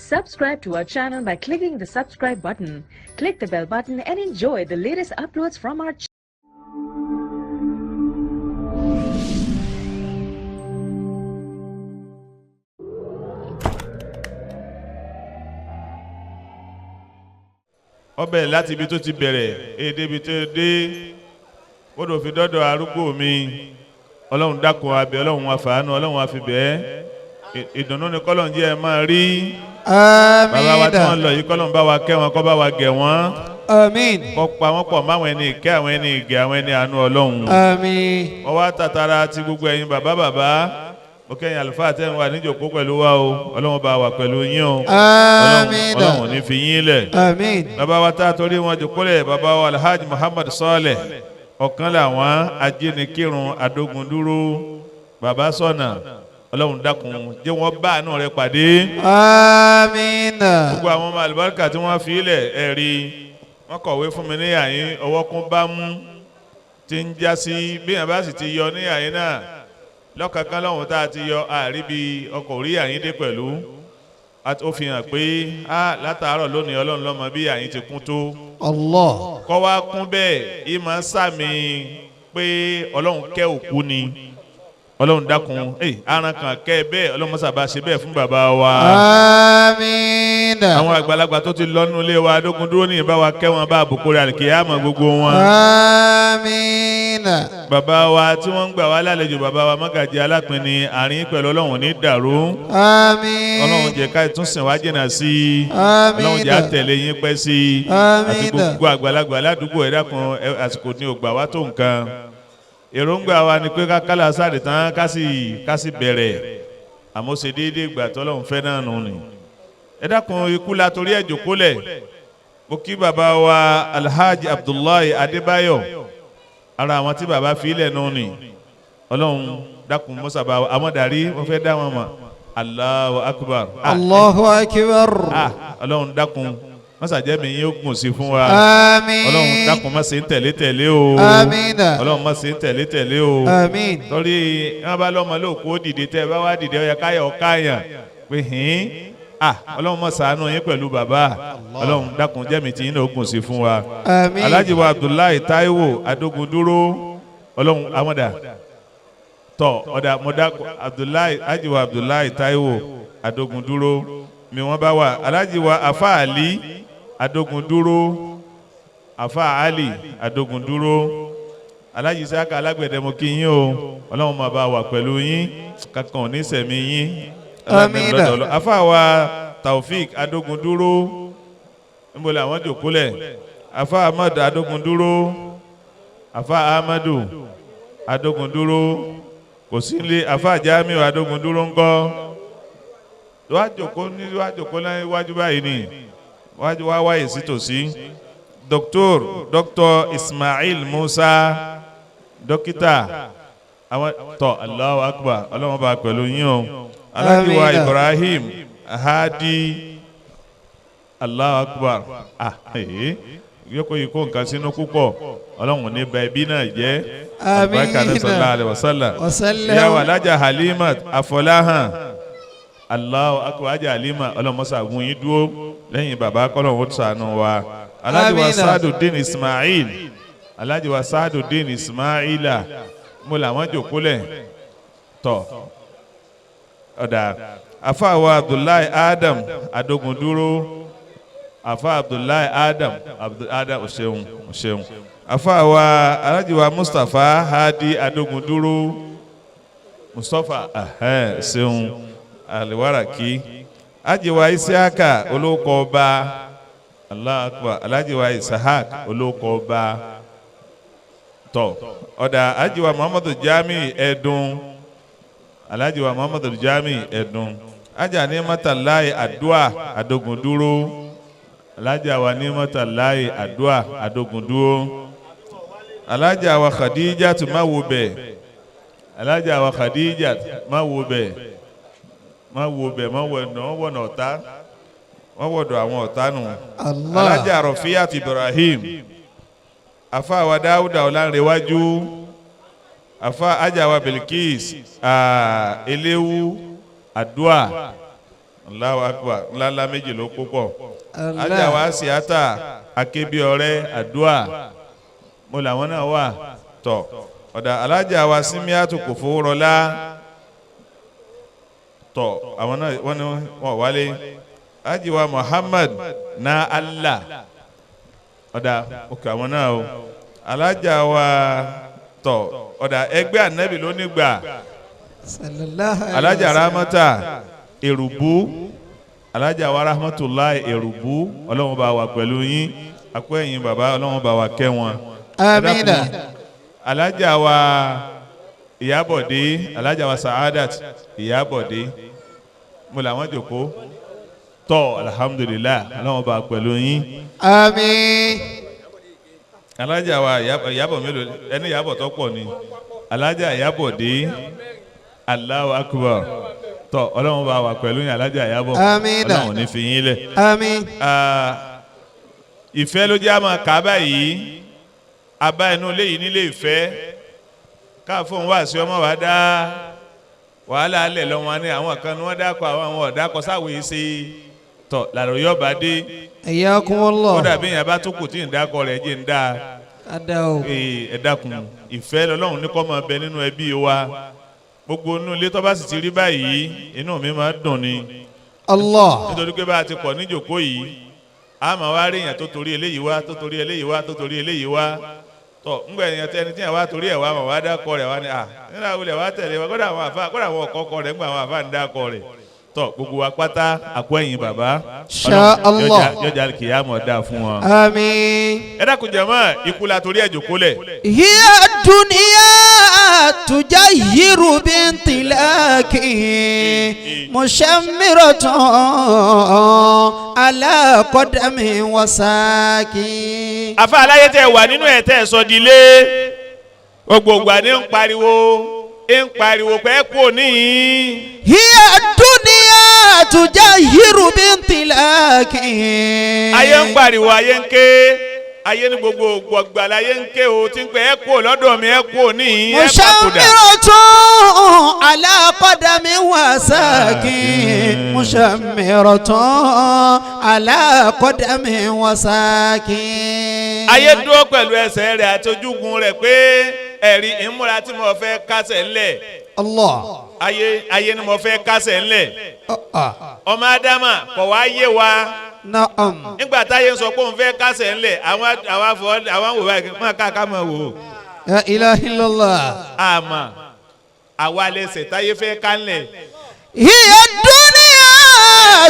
Subscribe to our channel by clicking the subscribe button. Click the bell button and enjoy the latest uploads from our channel. Ọbẹ̀ láti ibi tó ti bẹ̀rẹ̀ èdè ibi tó dé gbọ́dọ̀ fi dọ́dọ̀ arúgbó mi Ọlọ́run dákun abẹ́ Ọlọ́run àfàánú Ọlọ́run àfibẹ́ ìdùnnú ni kọ́lọ́run jẹ́ ẹ máa rí àmín bàbá wa tí wọ́n lọ yìí kọ́lọ́run bá wa kẹ́ wọn kó bá wa gẹ̀ wọ́n àmín kó pa wọ́n pọ̀ máwọn ẹni ìkẹ́ àwọn ẹni ìgẹ̀ àwọn ẹni àánú Ọlọ́run àmín wọ́n wá tàtàrà ti gbogbo ẹ̀yin bàbá ó kẹ́yìn àlùfáà tẹ́ ń wà níjòkó pẹ̀lú wa o Ọlọ́run bá wà pẹ̀lú yín o àmín Ọlọ́run ní fi yín lẹ̀ àmín bàbá wa tá a torí wọn jòkólẹ̀ bàbá wa Alhaji Muhammad Saleh ọ̀kan làwọn ajínikírun adógundúró bàbá sọ̀nà Ọlọ́run dákun jẹ́ wọ́n bá àánú rẹ̀ pàdé àmín gbogbo àwọn ọmọ àlùbáríkà tí wọ́n fi ilẹ̀ ẹ̀rí wọ́n kọ̀wé fún mi ní àyín ọwọ́ kún bá mú ti ń já sí bí yàn bá sì ti yọ ní àyín náà lọ́kànkan lọ́hùn tá a ti yọ àríbi ọkọ̀ orí àyín dé pẹ̀lú ó fi hàn pé látàárọ̀ lónìí Ọlọ́run lọ́mọ bí àyín ti kún tó Allah kọ́ wá kún bẹ́ẹ̀ ìmọ̀ sàmì pé Ọlọ́run kẹ́ òkú ni Ọlọ́run dákun aran kan kẹ́ bẹ́ẹ̀ Ọlọ́run mọ́sàbá ṣe bẹ́ẹ̀ fún bàbá wa àmín àwọn àgbàlagbà tó ti lọ́nu ilé wa dógún dúró ní ìbá wa kẹ́ wọn bá àbùkù rẹ̀ àlùkìyámà gbogbo wọn àmín bàbá wa tí wọ́n ń gbà wá lálejò bàbá wa Mágàjí Alápinni àárín pẹ̀lú Ọlọ́run ní dàrú àmín Ọlọ́run jẹ́ ká tún sìn wá jìnnà sí i àmín Ọlọ́run jẹ́ àtẹ̀lé yín pẹ́ sí i àmín àti gbogbo àgbàlagbà ládùúgbò ẹ̀dá kan àsìkò ní ògbà wá tó nǹkan èròǹgbà wa ni pé ká kálá sáré tán ká sì bẹ̀rẹ̀ àmọ́ ṣe déédéé ìgbà tọ́lọ́run fẹ́ náà nù ni ẹ̀dá kan ikú la torí ẹ̀ jòkólẹ̀ mo kí bàbá wa Alhaji Abdullahi Adébáyọ̀ ara àwọn tí bàbá fi ilẹ̀ nù ni Ọlọ́run dákun mọ́sàbá amọ̀dàrí wọ́n fẹ́ dá wọn mọ̀ Allahu Akbar Allahu Akbar Ọlọ́run dákun mọ́sàjẹ́ mi yín ó gùn sí fún wa àmín Ọlọ́run dákun má ṣe ń tẹ̀lé o àmín Ọlọ́run má ṣe ń tẹ̀lé o àmín torí wọ́n bá lọ́mọ lóòkú ó dìde tẹ́ ẹ bá wá dìde ó yẹ káyọ̀ káyàn pé Ọlọ́run má ṣàánú yín pẹ̀lú bàbá Ọlọ́run dákun jẹ́mi tí yín ó gùn sí fún wa àmín Alhaji wa Abdullahi Taiwo Adógundúró Ọlọ́run amọ̀dà tọ́ ọ̀dà mọ̀dà Alhaji wa Abdullahi Taiwo Adógundúró mi wọ́n bá wà Alhaji wa Afa Ali Adógundúró Afa Ali Adógundúró Alhaji Isaka alágbẹ̀dẹ mo kí yín o Ọlọ́run máa bá wà pẹ̀lú yín kankan ò ní sẹ̀mí yín àmín Afa wa Taofik Adógundúró níbo làwọn jòkólẹ̀ Afa Ahmad Adógundúró Afa Ahmadu Adógundúró kò sí ilé Afa Jamiu Adógundúró ńkọ́ wájòkó níwájú báyìí ni wájú wá wáyé sí tòsí Dr. Ismail Musa dókítà àwọn tọ Allahu Akbar Ọlọ́run bá pẹ̀lú yín o Alhaji wa Ibrahim Hadi Allahu Akbar yóò yìí kó nǹkan sínú púpọ̀ Ọlọ́run ní bá ẹbí náà jẹ́ àbúrákà ní sallallahu alaihi wasallam yàwó alájà Halimat Afọláhàn Allahu Akbar ajá Halima ọlọ́mọ́sàgún yín dúró lẹ́yìn bàbá kọ́lọ̀wọ́ ṣàánú wa Alhaji wa Sa'aduddin Ismail Alhaji wa Sa'aduddin Ismaila mo làwọn jòkólẹ̀ tọ̀ ọ̀dà Afa wa Abdullahi Adam Adógundúró Afa Abdullahi Adam òṣèun Afa wa Alhaji wa Mustapha Hadi Adógundúró Mustapha ṣeun Aliwaraki ajiwa Isiaka olóko ọba Allahu Akbar Alhaji wa Isahak olóko ọba tọ ọ̀dà ajiwa Muhammadu Jami Ẹ̀dùn Alhaji wa Muhammadu Jami Ẹ̀dùn ajá ní Mọ́tàláì Àdúà Adógundúró Alhaji wa ní Mọ́tàláì Àdúà Adógundúró Alhaji wa Khadija tó má wo bẹ̀ Alhaji wa Khadija má wo bẹ̀ má wo bẹ̀ má wọ̀nà ọ̀tá wọ́n wọ̀dọ̀ àwọn ọ̀tá nù Alhaji Rafiyat Ibrahim Afa wa Dáúdà Ọlánrewájú Afa Ajawa Bilkis Eléwu Àdúà Allahu akbar ńláńlá méjì ló kó pọ̀. Allah. Ajá wa síátà akébí ọ̀rẹ́ àdúà mo làwọn náà wà tọ̀ ọ̀dà alájà wa Símíátù kò fowó rọlá tọ̀ àwọn náà wọ́n ní wọ́n wálé Ájì wa Muhammad na Allah ọ̀dà òkè àwọn náà o alájà wa tọ̀ ọ̀dà ẹgbẹ́ ànábì ló nígbà alájà Rámọ́tà Èrùbú alájà wa Rahmatullahi Èrùbú Ọlọ́run bá wà pẹ̀lú yín akọ́yìn bàbá Ọlọ́run bá wà kẹ́ wọn. Amina. Alájà wa Ìyábọ̀dé alájà wa Sa'adat Ìyábọ̀dé mo làwọn jòkó tọ́ alhamdulillah Ọlọ́run bá pẹ̀lú yín. Àmín. Alájà wa Ìyábọ̀ mélòó ẹni Ìyábọ̀ tó pọ̀ ni alájà Ìyábọ̀dé Allahu akbar tọ́ Ọlọ́run bá wà pẹ̀lú yín alájà Ìyábọ̀ Amina. Ọlọ́run ní fi yín lẹ̀. Àmín. Ìfẹ́ ló jẹ́ àmọ́ ká báyìí abá inú ilé yìí nílé ìfẹ́ káàfóun wá sí ọmọ wa dá wàhálà alẹ̀ lọ́wọ́ ní àwọn kan ní wọ́n dákọ̀ àwọn ọ̀dákọ̀ sáwìí sí tọ̀ làrọ̀ yọba dé Hayyakumullah. kódà bí yẹn bá tó kù tí ń dákọ̀ rẹ̀ jẹ́ ń dá Adao. ẹ dákun ìfẹ́ lọ́lọ́run ní kó máa bẹ nínú ẹbí wa gbogbo inú ilé tó bá sì ti rí báyìí inú mi máa dùn ni Allah. nítorí pé bá a ti pọ̀ níjòkó yìí a máa wá rí èèyàn tó torí eléyìí wá tó torí eléyìí wá tó torí eléyìí wá tọ ńgbà èèyàn tẹni tí yẹn wá torí ẹ̀ wá mà wá dákọ rẹ̀ wá ní à nínú àwọn ilẹ̀ wá tẹ̀lé wa kódà àwọn ọ̀kọ́kọ rẹ̀ ńgbà àwọn àfa ń dákọ rẹ̀ tọ gbogbo wa pátá àkọ́yìn bàbá Insha Allah. yọjà kìyàmọ̀ dá fún wọn. Àmín. ẹ dákun jàmá ikú la torí ẹ̀ jòkó lẹ̀. Hiya dunya tujahiru bintilaki mushammiratun ala qadami wasaki. àfa aláyé tẹ wà nínú ẹ̀ tẹ́ sọ di lé gbogbo ìgbà ní ń pariwo pé kú níyìn. Hiya dunya tujahiru bintilaki. ayé ń pariwo ayé ń ké ayé ní gbogbo gbọ̀gbà láyé ń ké o tí ń pẹ́ ẹ kú lọ́dọ̀ mi ẹ kú níyìn ẹ papòdà. mushammiratun ala qadami wasaki. Mushammiratun ala qadami wasaki. ayé dúró pẹ̀lú ẹsẹ̀ rẹ̀ àti ojúgun rẹ̀ pé ẹ̀rí ìmúra tí mo fẹ́ kásẹ̀ ńlẹ̀ Allah. ayé ni mo fẹ́ kásẹ̀ ńlẹ̀ ọmọ ádámà kọ̀ wá yé wa Na'am. nígbà táyé ń sọ pé òun fẹ́ kásẹ̀ ńlẹ̀ àwọn wò báyìí máa ká máa wò ó La ilaha illallah. àmà àwa lẹsẹ̀ táyé fẹ́ ká ńlẹ̀. Hiya dunya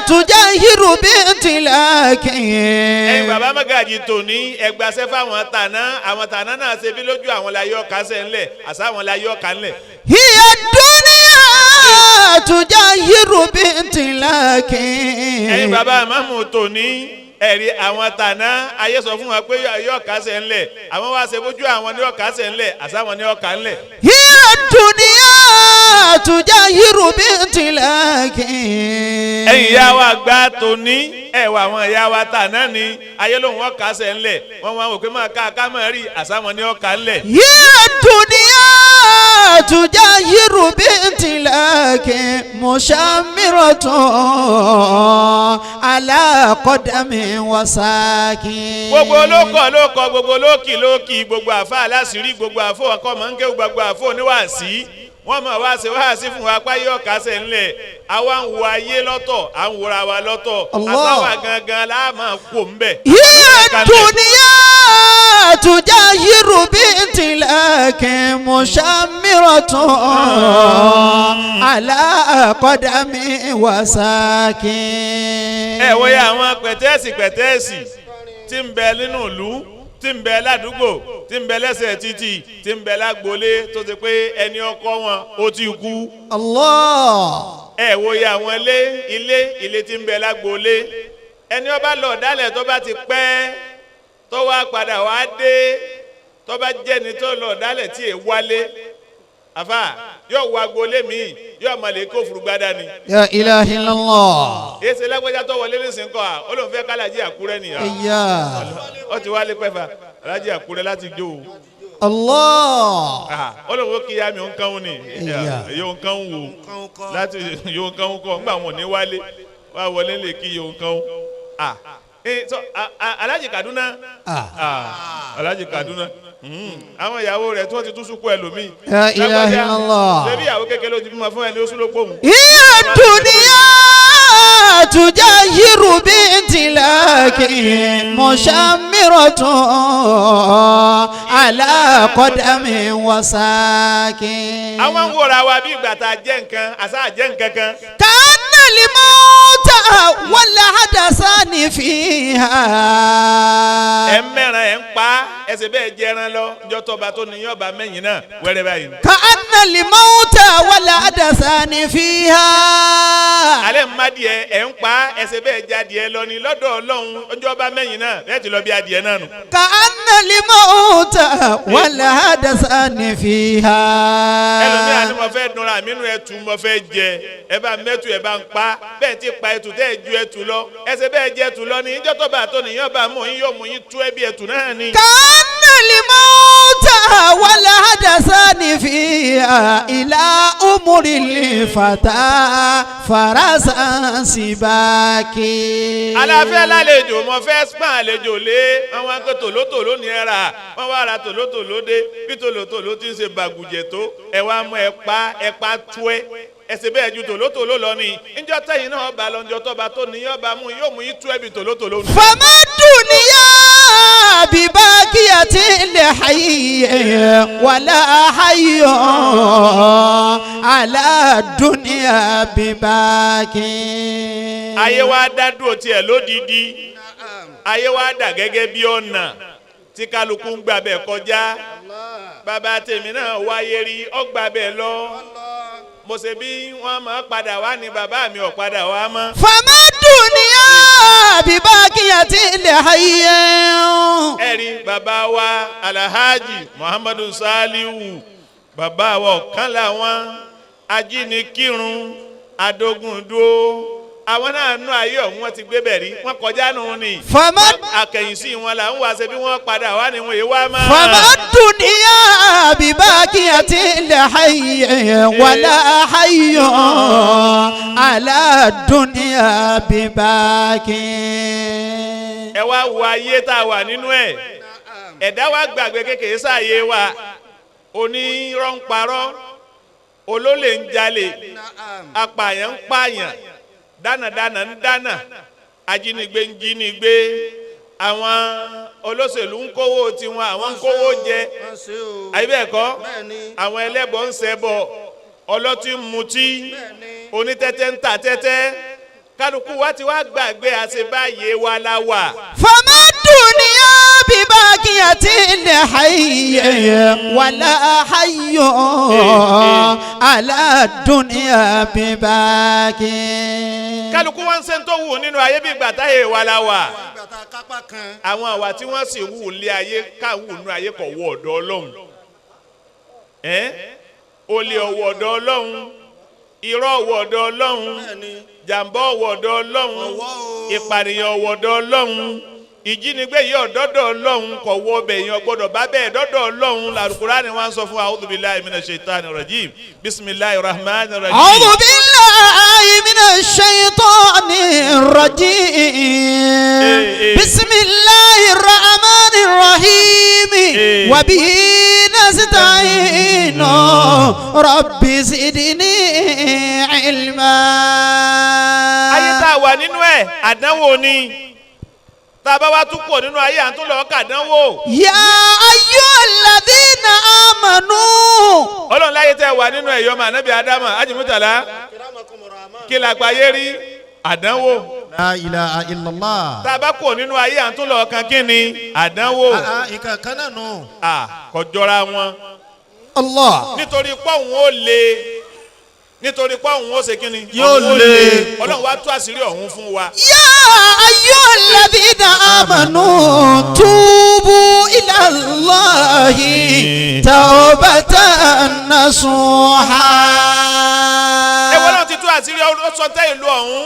tujahiru bintilaki. ẹ̀yin bàbá Mágàjì tòní ẹgbàṣẹ́ fáwọn tàná àwọn tàná náà ṣe bí lójú àwọn láyọ̀ kásẹ̀ ńlẹ̀ àṣà àwọn láyọ̀ ká ńlẹ̀. Hiya dunya tujahiru bintilaki. ẹ̀yin bàbá Ìmáàmù tòní ẹ̀rí àwọn tàná ayé sọ fún wa pé yọ̀ kásẹ̀ ńlẹ̀ àwọn wá ṣe bójú àwọn ní ọ̀kásẹ̀ ńlẹ̀ àṣà àwọn ní ọ̀ká ńlẹ̀. Hiya dunya tujahiru bintilaki. ẹ̀yin ìyá wa gbá tòní ẹ̀wà àwọn ìyá wa tàná ni ayé lòun ọ̀kásẹ̀ ńlẹ̀ wọ́n wá wò pé máa ká máa rí àṣà àwọn ní ọ̀ká ńlẹ̀. Hiya dunya tujahiru bintilaki. Mushammiratun ala qadami wasaki. gbogbo olókọ gbogbo lókì gbogbo àfa aláṣírí gbogbo àfọ ọkọ mọ̀ ń ké gbogbo àfọ oníwàásí wọ́n mọ̀ wá ṣe wáàsí fún wa páyé ọ̀kásẹ̀ ńlẹ̀ àwa ń wo ayé lọ́tọ̀ à ń wòra wa lọ́tọ̀ àtàwà gangan la máa kó ń bẹ̀. Hiya dunya tujahiru bintilaki. Mushammiratun ala qadami wasaki. ẹ wo ya àwọn pẹ̀tẹ́ẹ̀sì tí ń bẹ nínú ìlú tí ń bẹ ládùúgbò tí ń bẹ lẹ́sẹ̀ títì tí ń bẹ lágbolé tó ti pé ẹni ọkọ wọn ó ti kú. Allah. ẹ wo ya àwọn ilé tí ń bẹ lágbolé ẹni ó bá lọ dálẹ̀ tó bá ti pẹ́ tó wá padà wá dé tó bá jẹ́ni tó lọ dálẹ̀ tí è wálé àfà yóò wá agbolé mi yóò máa lè kó furugbádá ni. Ya ilaha illallah. èsì lágbèjà tó wọlé nísìnyí kọ́ à ó lóun fẹ́ kálájí Àkúrẹ́ nìyà. Ẹ̀yà. ó ti wálé pẹ́fà alájí Àkúrẹ́ láti jó o. Allah. ó lóun kí ya mi ò ń kán ni Ẹ̀yà. yóò ń kán wò láti yóò ń kán kọ́ ńgbà wọn ò ní wálé wá wọlé lè kí yòó nǹkan o so Alhaji Kaduna Alhaji Kaduna àwọn ìyàwó rẹ̀ tí wọ́n ti tún sunkún ẹlòmíì. La ilaha illallah. ṣebí ìyàwó kékeré ló ti bímọ fún ẹni oṣù ló pòun. Iya dunya tujahiru bintilaki mushammiratun ala qadami wasaki. àwọn ń wòra wa bí ìgbà tá a jẹ́ nǹkan àṣà jẹ́ nǹkan kan. kana limauta wal hadasani fiha. ẹ̀ ń mẹ́ran ẹ̀ ń pa ẹsẹ̀ bẹ́ẹ̀ jẹran lọ njọ́ tọba tó ní yọba mẹ́yìn náà wẹ́rẹ́ báyìí. kana limauta wal hadasani fiha. alẹ́ ń má díẹ̀ ẹ̀ ń pa ẹsẹ̀ bẹ́ẹ̀ já díẹ̀ lọ ní lọ́dọ̀ Ọlọ́run njọ́ bá mẹ́yìn náà bẹ́ẹ̀ ti lọ bí adìẹ náà nù. kana limauta wal hadasani fiha. ẹlòmíràn ni mo fẹ́ dunra mi nù ẹtù mo fẹ́ jẹ ẹ bá mẹ́tù ẹ bá ń pa bẹ́ẹ̀ ti pa ẹtù tẹ́ ẹ ju ẹtù lọ ẹsẹ̀ bẹ́ẹ̀ jẹ ẹtù lọ ní njọ́ tọba tó ní yọba mú yín yóò mú yín tú ẹbí ẹtù náà ni. kana limauta wal hadasani fiha ila umuril fata farasan sibaki. aláfẹ́ lálejò mo fẹ́ spam àlejò lé àwọn akẹ́ tòlótòló ní ẹ̀rà wọ́n wá ra tòlótòló dé bí tòlótòló ti ń ṣe bàgùjẹ̀ tó ẹ̀ wá mú ẹ̀pá tú ẹ̀ ẹsẹ̀ bẹ́ẹ̀ ju tòlótòló lọ ní njọ́ tẹ̀yìn náà ọba lọ́njọ́ tọ́ba tó ní yọba mú yóò mú yín tú ẹ̀bí tòlótòló nù. fama dunya bibakiyati li hayyin wala hayyun ala dunya bibaki. ayé wa dá dúró tiẹ̀ lódìdí ayé wa dà gẹ́gẹ́ bí ọ̀nà tí kálukú ń gbà bẹ́ẹ̀ kọjá bàbá tèmi náà wáyé rí ọgbà bẹ́ẹ̀ lọ mo ṣe bí wọ́n máa padà wá ní bàbá mi ò padà wá mọ́. fama dunya bibakiyati li hayyin. ẹ̀rí bàbá wa Alhaji Muhammadu Salihu bàbá wa ọ̀kan làwọn ajínikírun adógundó àwọn náà nú ayé ọ̀hún wọn ti gbé bẹ̀rí wọn kọjá nù ní. fama àkẹ́yìnsí wọn là ń wá ṣe bí wọ́n padà wá ní wọn èé wá mọ́. fama dunya bibakiyati li hayyin wala hayyun ala dunya bibaki. ẹ wá wo ayé tá a wà nínú ẹ̀ ẹ̀dá wa gbàgbé kékeré sáàyè wa onírọ́ ń parọ́ olólè ń jalè apààyàn ń pààyàn dánàdánà ń dánà ajínigbé ń jínigbé àwọn olóṣèlú ń kówó tiwọn àwọn ń kówó jẹ àyíbẹ̀ẹ̀kọ́ àwọn ẹlẹ́bọ ń ṣẹbọ ọlọ́tí ń mutí onítẹ́tẹ́ ń ta tẹ́tẹ́ kálukú wa ti wá gbàgbé àṣebáyé wa la wà. fama dunya bibakiyati li hayyin wala hayyun ala dunya bibaki. kálukú wọn ń ṣe tó wù nínú ayé bí gbàtà yé wa la wà. àwọn àwa tí wọ́n sì wù lé ayé káwù nínú ayé kọ̀ wọ ọ̀dọ̀ Ọlọ́run. olè ọ̀wọ̀ ọ̀dọ̀ Ọlọ́run irọ́ ọ̀wọ̀ ọ̀dọ̀ Ọlọ́run jàǹbá ọ̀wọ̀ ọ̀dọ̀ Ọlọ́run ìpànìyàn ọ̀wọ̀ ọ̀dọ̀ Ọlọ́run ìjínigbé yìí ọ̀dọ́dọ̀ Ọlọ́run kọ̀ wọ ọbẹ̀ yẹn gbọ́dọ̀ bá bẹ́ẹ̀ dọ́dọ̀ Ọlọ́run làlùkùránì wọn sọ fún a'udhu billahi minash shaitani rajim bismillahir rahmanir rahim. a'udhu billahi minash shaitani rajim bismillahir rahmanir rahim wa bihi nasta'inu rabbi zidni ilma. ayé tá a wà nínú ẹ̀ àdánwò ni tá a bá wá tún pọ̀ nínú ayé à ń tún lọ́ọ́ kàdánwò. ya ayyuhalladhina amanu. Ọlọ́run láyé tẹ́ wà nínú ẹ̀yọ́ ọmọ ànábì Ádámà Ájìmútàlá kí la gbáyé rí àdánwò. La ilaha illallah. tá a bá pọ̀ nínú ayé à ń tún lọ́ọ́ kan kí ni àdánwò. ìkà kan náà nù. kò jọra wọn. Allah. nítorí pọ́ùn ó le nítorí pọ́ùn ó ṣe kí ni. yóò le. Ọlọ́run wá tú àṣírí ọ̀hún fún wa. ya ayyuhalladhina amanu tubu ila Allahi tawbatan nasuha. ẹ wọ́n náà ti tú àṣírí ọ̀sọ̀tẹ́ ìlú ọ̀hún.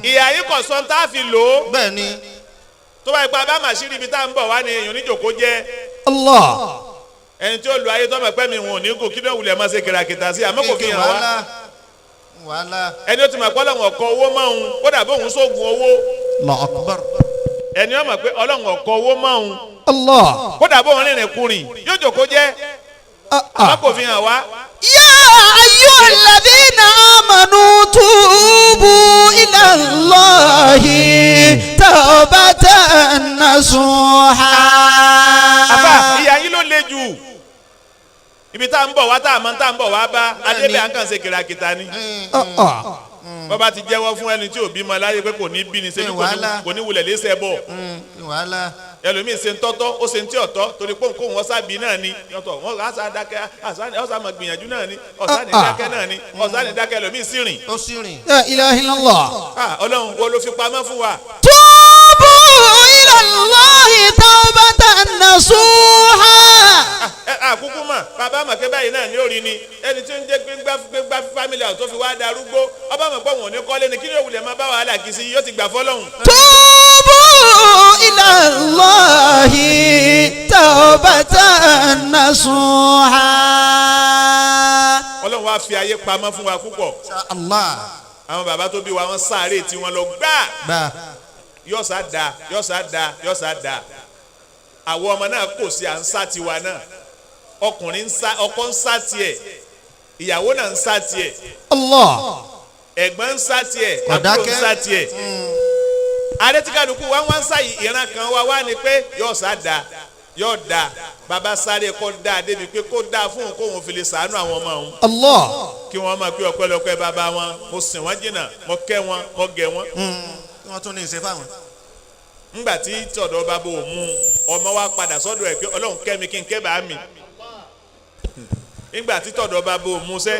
ìyá yìí kò sọ tá a fi lò ó. bẹ́ẹ̀ni. tó bá ipa bá màṣírí ibi tá à ń bọ̀ wá ní èèyàn níjòkó jẹ́. Allah. ẹni tí ó lu ayé tọ́mọ̀ pẹ́ mi wọn ò ní kó kí ló wulẹ̀ máa ṣe kìràkìtà sí àmọ́ kò fi hàn wá. wàhálà. ẹni ó ti mọ̀ pé ọlọ́run ọ̀kọ́ owó máa ń kódà bóun sóògùn owó. Allahu akbar. ẹni ó mọ̀ pé ọlọ́run ọ̀kọ́ owó máa ń Allah. kódà bóun rìnrìn kùnrin yóò jòkó jẹ́ àmọ́ kò fi hàn wá. يا أيها الذين آمنوا توبوا إلى الله توبة نصوحا. àbá ìyá yín ló le jù ibi tá à ń bọ̀ wá tá à mọ̀ tá à ń bọ̀ wá bá adébẹ̀ à ń kàn ṣe kìràkìtà ni. bọ́ba ti jẹ́wọ́ fún ẹni tí ò bímọ láyé pé kò ní bí ni ṣebí kò ní wulẹ̀ léṣe bọ̀. ẹlòmíì ṣe ń tọ́tọ́ ó ṣe ń tí ọ̀tọ́ torí pé òǹkó wọn sábì náà ni yọtọ̀ wọn ọ̀sá dákẹ́ ọ̀sá máa gbìyànjú náà ni ọ̀sá ní dákẹ́ náà ni ọ̀sá ní dákẹ́ ẹlòmíì sì rìn. ó sì rìn. La ilaha illallah. ọlọ́run wo ló fi pamọ́ fún wa. Tubu ila Allahi tawbatan nasuha. àkúkú mà bàbá mà pé báyìí náà ní orí ni ẹni tí ó ń jẹ́ gbégbá family house tó fi wá darúgbó ọba mọ̀ pé wọn ò ní kọ́lé ni kí ni òwúlẹ̀ máa bá wàhálà kì í sí yóò ti gbà fọ́lọ́hún. Tubu ila Allahi tawbatan nasuha. ọlọ́run wá fi ayé pamọ́ fún wa púpọ̀. Allah. àwọn bàbá tó bí wa wọn sáré tí wọn lọ gbà yọ̀sà da àwọn ọmọ náà kò sí à ń sá tiwa náà ọkùnrin ń sá ọkọ ń sá tiẹ̀ ìyàwó náà ń sá tiẹ̀ Allah. ẹ̀gbọ́n ń sá tiẹ̀ àbúrò ń sá tiẹ̀ adétíkàdùkú wa ń sá ìran kan wá ní pé yọ̀sà da bàbá sáré kó dáa débi pé kó dáa fún òun kó òun fi lè sàánú àwọn ọmọ òun. Allah. kí wọ́n máa pé ọpẹ́lọpẹ́ bàbá wọn mo sìn wọ́n jìnnà mo kẹ́ wọn mo gẹ̀ wọ́n. wọ́n tún ní ìṣe fáwọn. ńgbà tí tọ̀dọ̀ bàbá ò mú ọmọ wa padà sọ́dọ̀ ẹ̀ pé ọlọ́run kẹ́ mi kí n kẹ́ bàá mi. ńgbà tí tọ̀dọ̀ bàbá ò mú sẹ́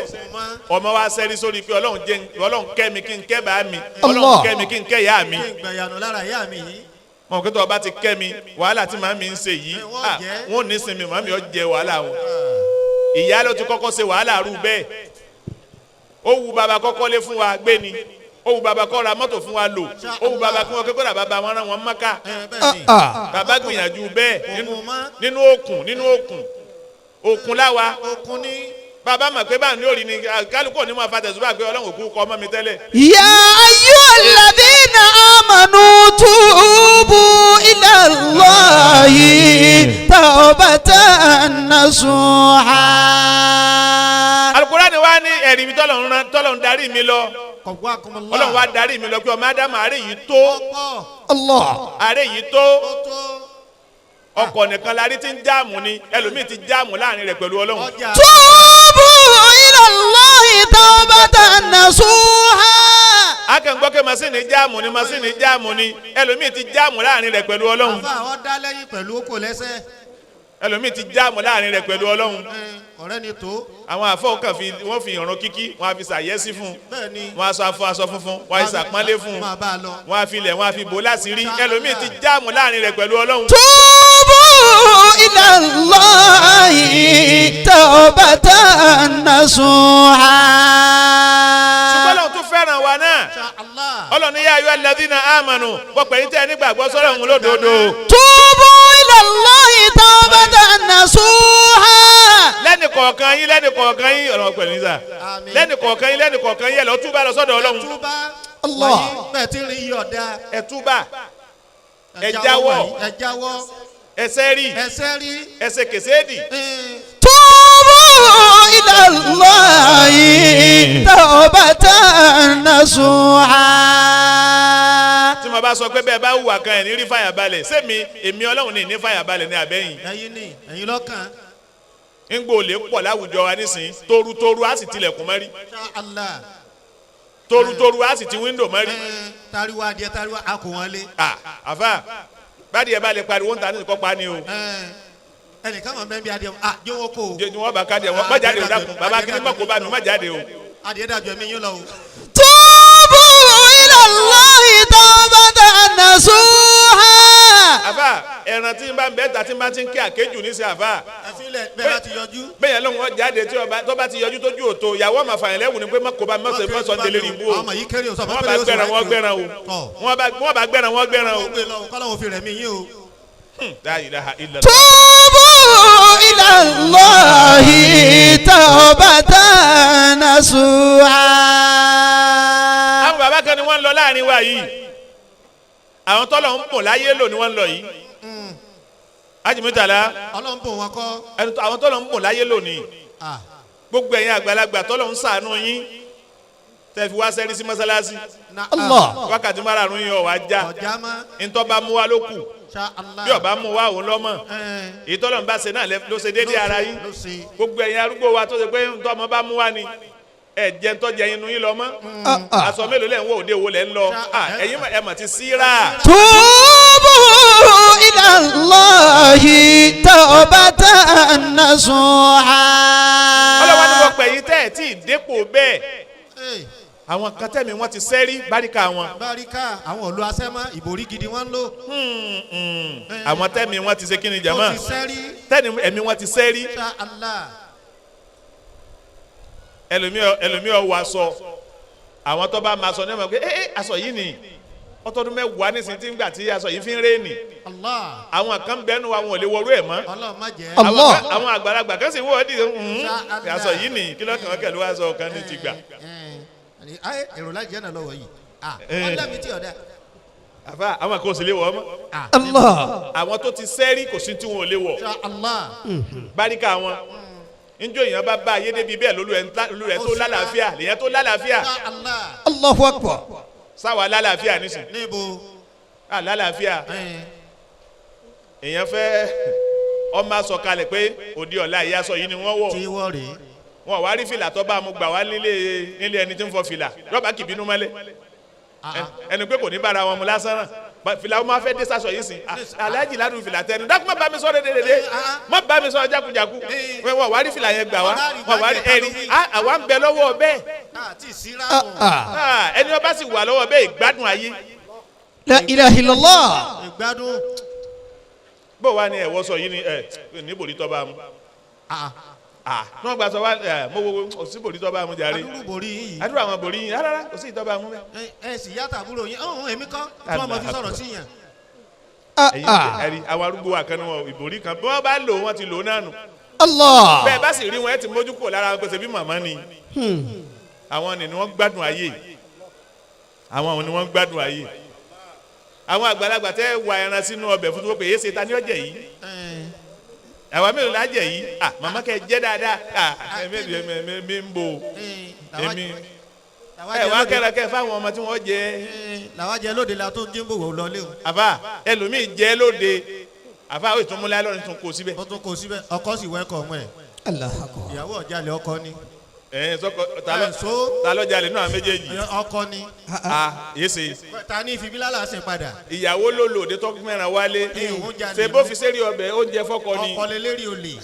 ọmọ wa sẹ́rí sórí pé ọlọ́run kẹ́ mi kí n kẹ́ bàá mi ọlọ́run kẹ́ mi kí n kẹ́ ìyá mi. ìgbàyànú lára ìyá mi yìí. mọ̀ kí tó ọba ti kẹ́ mi wàhálà tí màmí ń ṣe yìí wọn ò ní sinmi màmí ó jẹ wàhálà wọn. ìyá ló ti kọ́kọ́ ṣe wàhálà rú bẹ́ẹ̀ ó wu bàbá kọ́kọ́ lé fún wa gbé ni ó wu bàbá kọ́ ra mọ́tò fún wa lò ó wu bàbá kí wọ́n kékeré bàbá wọn rán wọn Mákà bàbá gbìyànjú bẹ́ẹ̀ nínú òkun láwa bàbá mọ̀ pé báyìí ní òrì ni kálukú ní máa fa tẹ̀sùbá pé ọlọ́run òkú kọ́ ọmọ mi tẹ́lẹ̀. Ya ayyuhal ladhina amanu tubu ila Allahi tawbatan nasuha. Al-Qur'ani wa ní ẹ̀rí mi tọ́lọ̀ ń darí mi lọ ọlọ́run wa darí mi lọ pé ọmọ ádámù àárẹ̀ yìí tó àárẹ̀ yìí tó ọkọ̀ nìkan lárí tí ń jáàmù ni ẹlòmíì ti jáàmù láàrin rẹ̀ pẹ̀lú ọlọ́run. Tubu ila Allahi tawbatan nasuha. akẹ́ngbọ́ pé masini jáàmù ni ẹlòmíì ti jáàmù láàrin rẹ̀ pẹ̀lú ọlọ́run. àfa àwọn dá lẹ́yìn pẹ̀lú okò lẹ́sẹ̀. ẹlòmíì ti jáàmù láàrin rẹ̀ pẹ̀lú ọlọ́run. ọ̀rẹ́ ni tó. àwọn àfọwọ́ kan wọ́n fi ìrun kíkí wọ́n á fi ṣàyẹ́sí fún bẹ́ẹ̀ni. wọ́n á sọ aṣọ funfun wọ́n á ṣàpọ́nlé fún wọ́n á fi ilẹ̀ wọ́n á fi bò láṣìírí ẹlòmíì ti jáàmù láàrin rẹ̀ pẹ̀lú ọlọ́run. إلى الله توبة نصوحا. ṣùgbọ́n lóun tún fẹ́ràn wa náà ọlọ́run ní yá ayọ́ alladhina amanu wọ́n pè é tẹ́ nígbàgbọ́ sọ́rọ̀ òun lódodo. توبوا إلى الله توبة نصوحا. lẹ́nì kọ̀ọ̀kan yín ọ̀rọ̀ pẹ̀lú nísà lẹ́nì kọ̀ọ̀kan yín ẹ̀ lọ túbà lọ sọ́dọ̀ ọlọ́run. Allah. ẹ túbà ẹ jáwọ́ ẹsẹ̀ rí ẹsẹ̀ kèséèdì. Tubu ila Allahi tawbatan nasuha. tí mo bá sọ pé bẹ́ẹ̀ bá hùwà kan ẹ̀ ní rí fàyàbalẹ̀ èmi ọlọ́run ní fàyàbalẹ̀ ní abẹ́yìn. ẹ̀yin lọ́kàn. ń gbòòlè pọ̀ láwùjọ wa nísìnyí toru á sì tilẹ̀kùn mọ́rí. toru á sì ti wíńdò mọ́rí. tariwo adìẹ tariwo a kò wọn lé. àfà báàdì ẹ bá lè pariwo ń ta ní ìkọ́ pa ni o. ẹnìkan wọn bẹ́ẹ̀ bí adìẹ jẹ́ wọn kó o. jẹ́ wọn bá ká díẹ̀ wọn má jáde o dákun bàbá kí ni mọ̀ kó bá mi má jáde o. adìẹ dàjọ mi yín lọ o. Tubu ila Allahi tawbatan nasuha. àfà ẹran tí n bá ń bẹ́ẹ̀ ta tí n bá ti ń kí àkéjù ní sí àfà. ẹ̀fínlẹ̀ bẹ́ẹ̀ bá ti yọjú. bẹ́ẹ̀ yẹn lóun wọn jáde tí tó bá ti yọjú tójú òtó ìyàwó ọmọ àfààní lẹ́wù ni pé má kó bá mi mọ́sọ̀ ń délé ìbú o. wọ́n bá gbẹ̀ràn wọ́n gbẹ̀ràn o. wọ́n bá gbẹ̀ràn wọ́n gbẹ̀ràn o. kọ́lọ́wọ́ fi rẹ̀ mí yín o. La ilaha illallah. Tubu ila Allahi tawbatan nasuha. kan ni wọ́n ń lọ láàrin wa yìí àwọn tọ́lọ̀ ń bò láyé lò ni wọ́n ń lọ yìí ajimutala Ọlọ́run bò wọn kọ́ àwọn tọ́lọ̀ ń bò láyé lò ni gbogbo ẹ̀yin àgbàlagbà tọ́lọ̀ ń ṣàánú yín tẹ́ fi wá sẹ́rí sí mọ́sálásí wákàtí márùn-ún yìí ọ̀wá já ntọ́ bá mú wa ló kù bí ọba mú wa òun lọ́mọ èyí tọ́lọ̀ ń bá ṣe náà ló ṣe déédéé ara yín gbogbo ẹ̀yin arúgbó wa tó ṣe pé ntọ́ ọmọ bá mú wa ni ẹ̀jẹ̀ ntọ́ jẹ inú yín lọ mọ́ aṣọ mélòó lẹ́ ń wọ òde wo lẹ́ ń lọ ẹ̀yin ẹ̀ mà ti síra. Tubu ila Allahi tawbatan nasuha. ọlọ́wọ́ ni wọ́n pẹ̀ yín tẹ́ ẹ̀ tí ì dépò bẹ́ẹ̀ àwọn kan tẹ̀mí wọn ti sẹ́rí báríkà wọn. báríkà àwọn òlu asẹ́mọ́ ìbòrí gidi wọn ń lò. àwọn tẹ̀mí wọn ti ṣe kí ni jama ó ti sẹ́rí. tẹ̀mí ẹ̀mí wọn ti sẹ́rí. ẹlòmíì ọwọ́ aṣọ àwọn tó bá máa sọ ní ọmọ pé aṣọ yìí ni ọtọdún mẹ́wàá nísìnyí tí ń gbà tí aṣọ yìí fi ń rẹ́ẹ̀nì. àwọn kan bẹ́nu wa wọn ò lè wọrú ẹ̀ mọ́. àwọn àgbàlagbà kan sì wọ́ọ́ di aṣọ yìí ni kí lọ́kàn kẹ̀lú aṣọ kan ní ti gbà. èrò láti jẹ́ náà lọ́wọ́ yìí ọ̀dà tí ọ̀dà. àbá àwọn kan ò sì lè wọ̀ ọ́ mọ́. àwọn tó ti sẹ́rí kò sí tí wọn ò lè wọ̀. báríkà wọn njó èèyàn bá bá ayé débi bẹ́ẹ̀ lólu rẹ̀ tó lálàáfíà lèyàn tó lálàáfíà. Allahu Akbar. sáwa lálàáfíà nísìn. níbo. lálàáfíà. èèyàn fẹ́ ọmọ sọ̀kalẹ̀ pé òdi ọ̀la ìyá sọ yìí ni wọ́n wọ̀. tí wọ́n rèé. wọn wá rí fìlà tó bá mu gbà wá nílé ẹni tí ń fọ fìlà rọ́bà kì bínú mọ́lẹ̀. ẹni pé kò ní bára wọn mu lásán náà fìlà wọn máa fẹ́ dé sásọ yìí sìn aláàjì ládùn fìlà tẹnu dákun má bá mi sọ dédédédé má bá mi sọ jákujáku wọn wá rí fìlà yẹn gbà wá wọn wá rí ẹni àwa ń bẹ lọ́wọ́ bẹ́ẹ̀ ẹni wọn bá sì wà lọ́wọ́ bẹ́ẹ̀ ìgbádùn ayé. La ilaha illallah. ìgbádùn. bó wa ni ẹ̀wọ́ sọ yìí ni níbo ní tọ́ bá mu wọ́n gba sọ wá mo wo òsì bòrí tọ́ bá mu jàre adúrú bòrí yìí adúrú àwọn bòrí yìí rárá kò sí ìtọ́ bá mu bẹ́ẹ̀. ẹ sì yàtọ̀ àbúrò yín ọ̀hún èmi kọ́ tí wọ́n mọ̀ fi sọ̀rọ̀ sí yàn. ẹ̀rí àwọn arúgbó wa kan ní wọn ìbòrí kan bí wọ́n bá lò wọ́n ti lò náà nù. Allah. bẹ́ẹ̀ bá sì rí wọn ẹ ti mójú kò lára pèsè bí màmá ni àwọn ni wọ́n gbádùn ayé àwọn ni wọ́n gbádùn ayé àwọn àgbàlagbà tẹ́ wà ẹran sínú ọbẹ̀ fún tó pé èyí ṣe ta ní ọjẹ́ yìí àwa mélòó la jẹ yìí màmá kẹ jẹ dáadáa mi ń bo èmi wá kẹrẹkẹ fáwọn ọmọ tí wọn jẹ. làwọn jẹ lóde la tó ń dín bòwò lọlé o. àbá ẹlòmíì jẹ lóde àbá ó tún múlẹ̀ lọ́run tún kó síbẹ̀. ó tún kó síbẹ̀ ọkọ sì wẹ́kọ̀ ọmọ ẹ̀. ìyàwó ọ̀jalè ọkọ ni. sọkọ ta ló jalè náà méjèèjì. ọkọ ni. yése. ta ní ìfibílálà ṣe padà. ìyàwó ló lòdì tó mẹ́ràn wálé. ṣe bó fi sẹ́rí ọbẹ̀ oúnjẹ fọ́kọ ni. ọkọ lè lérí olè.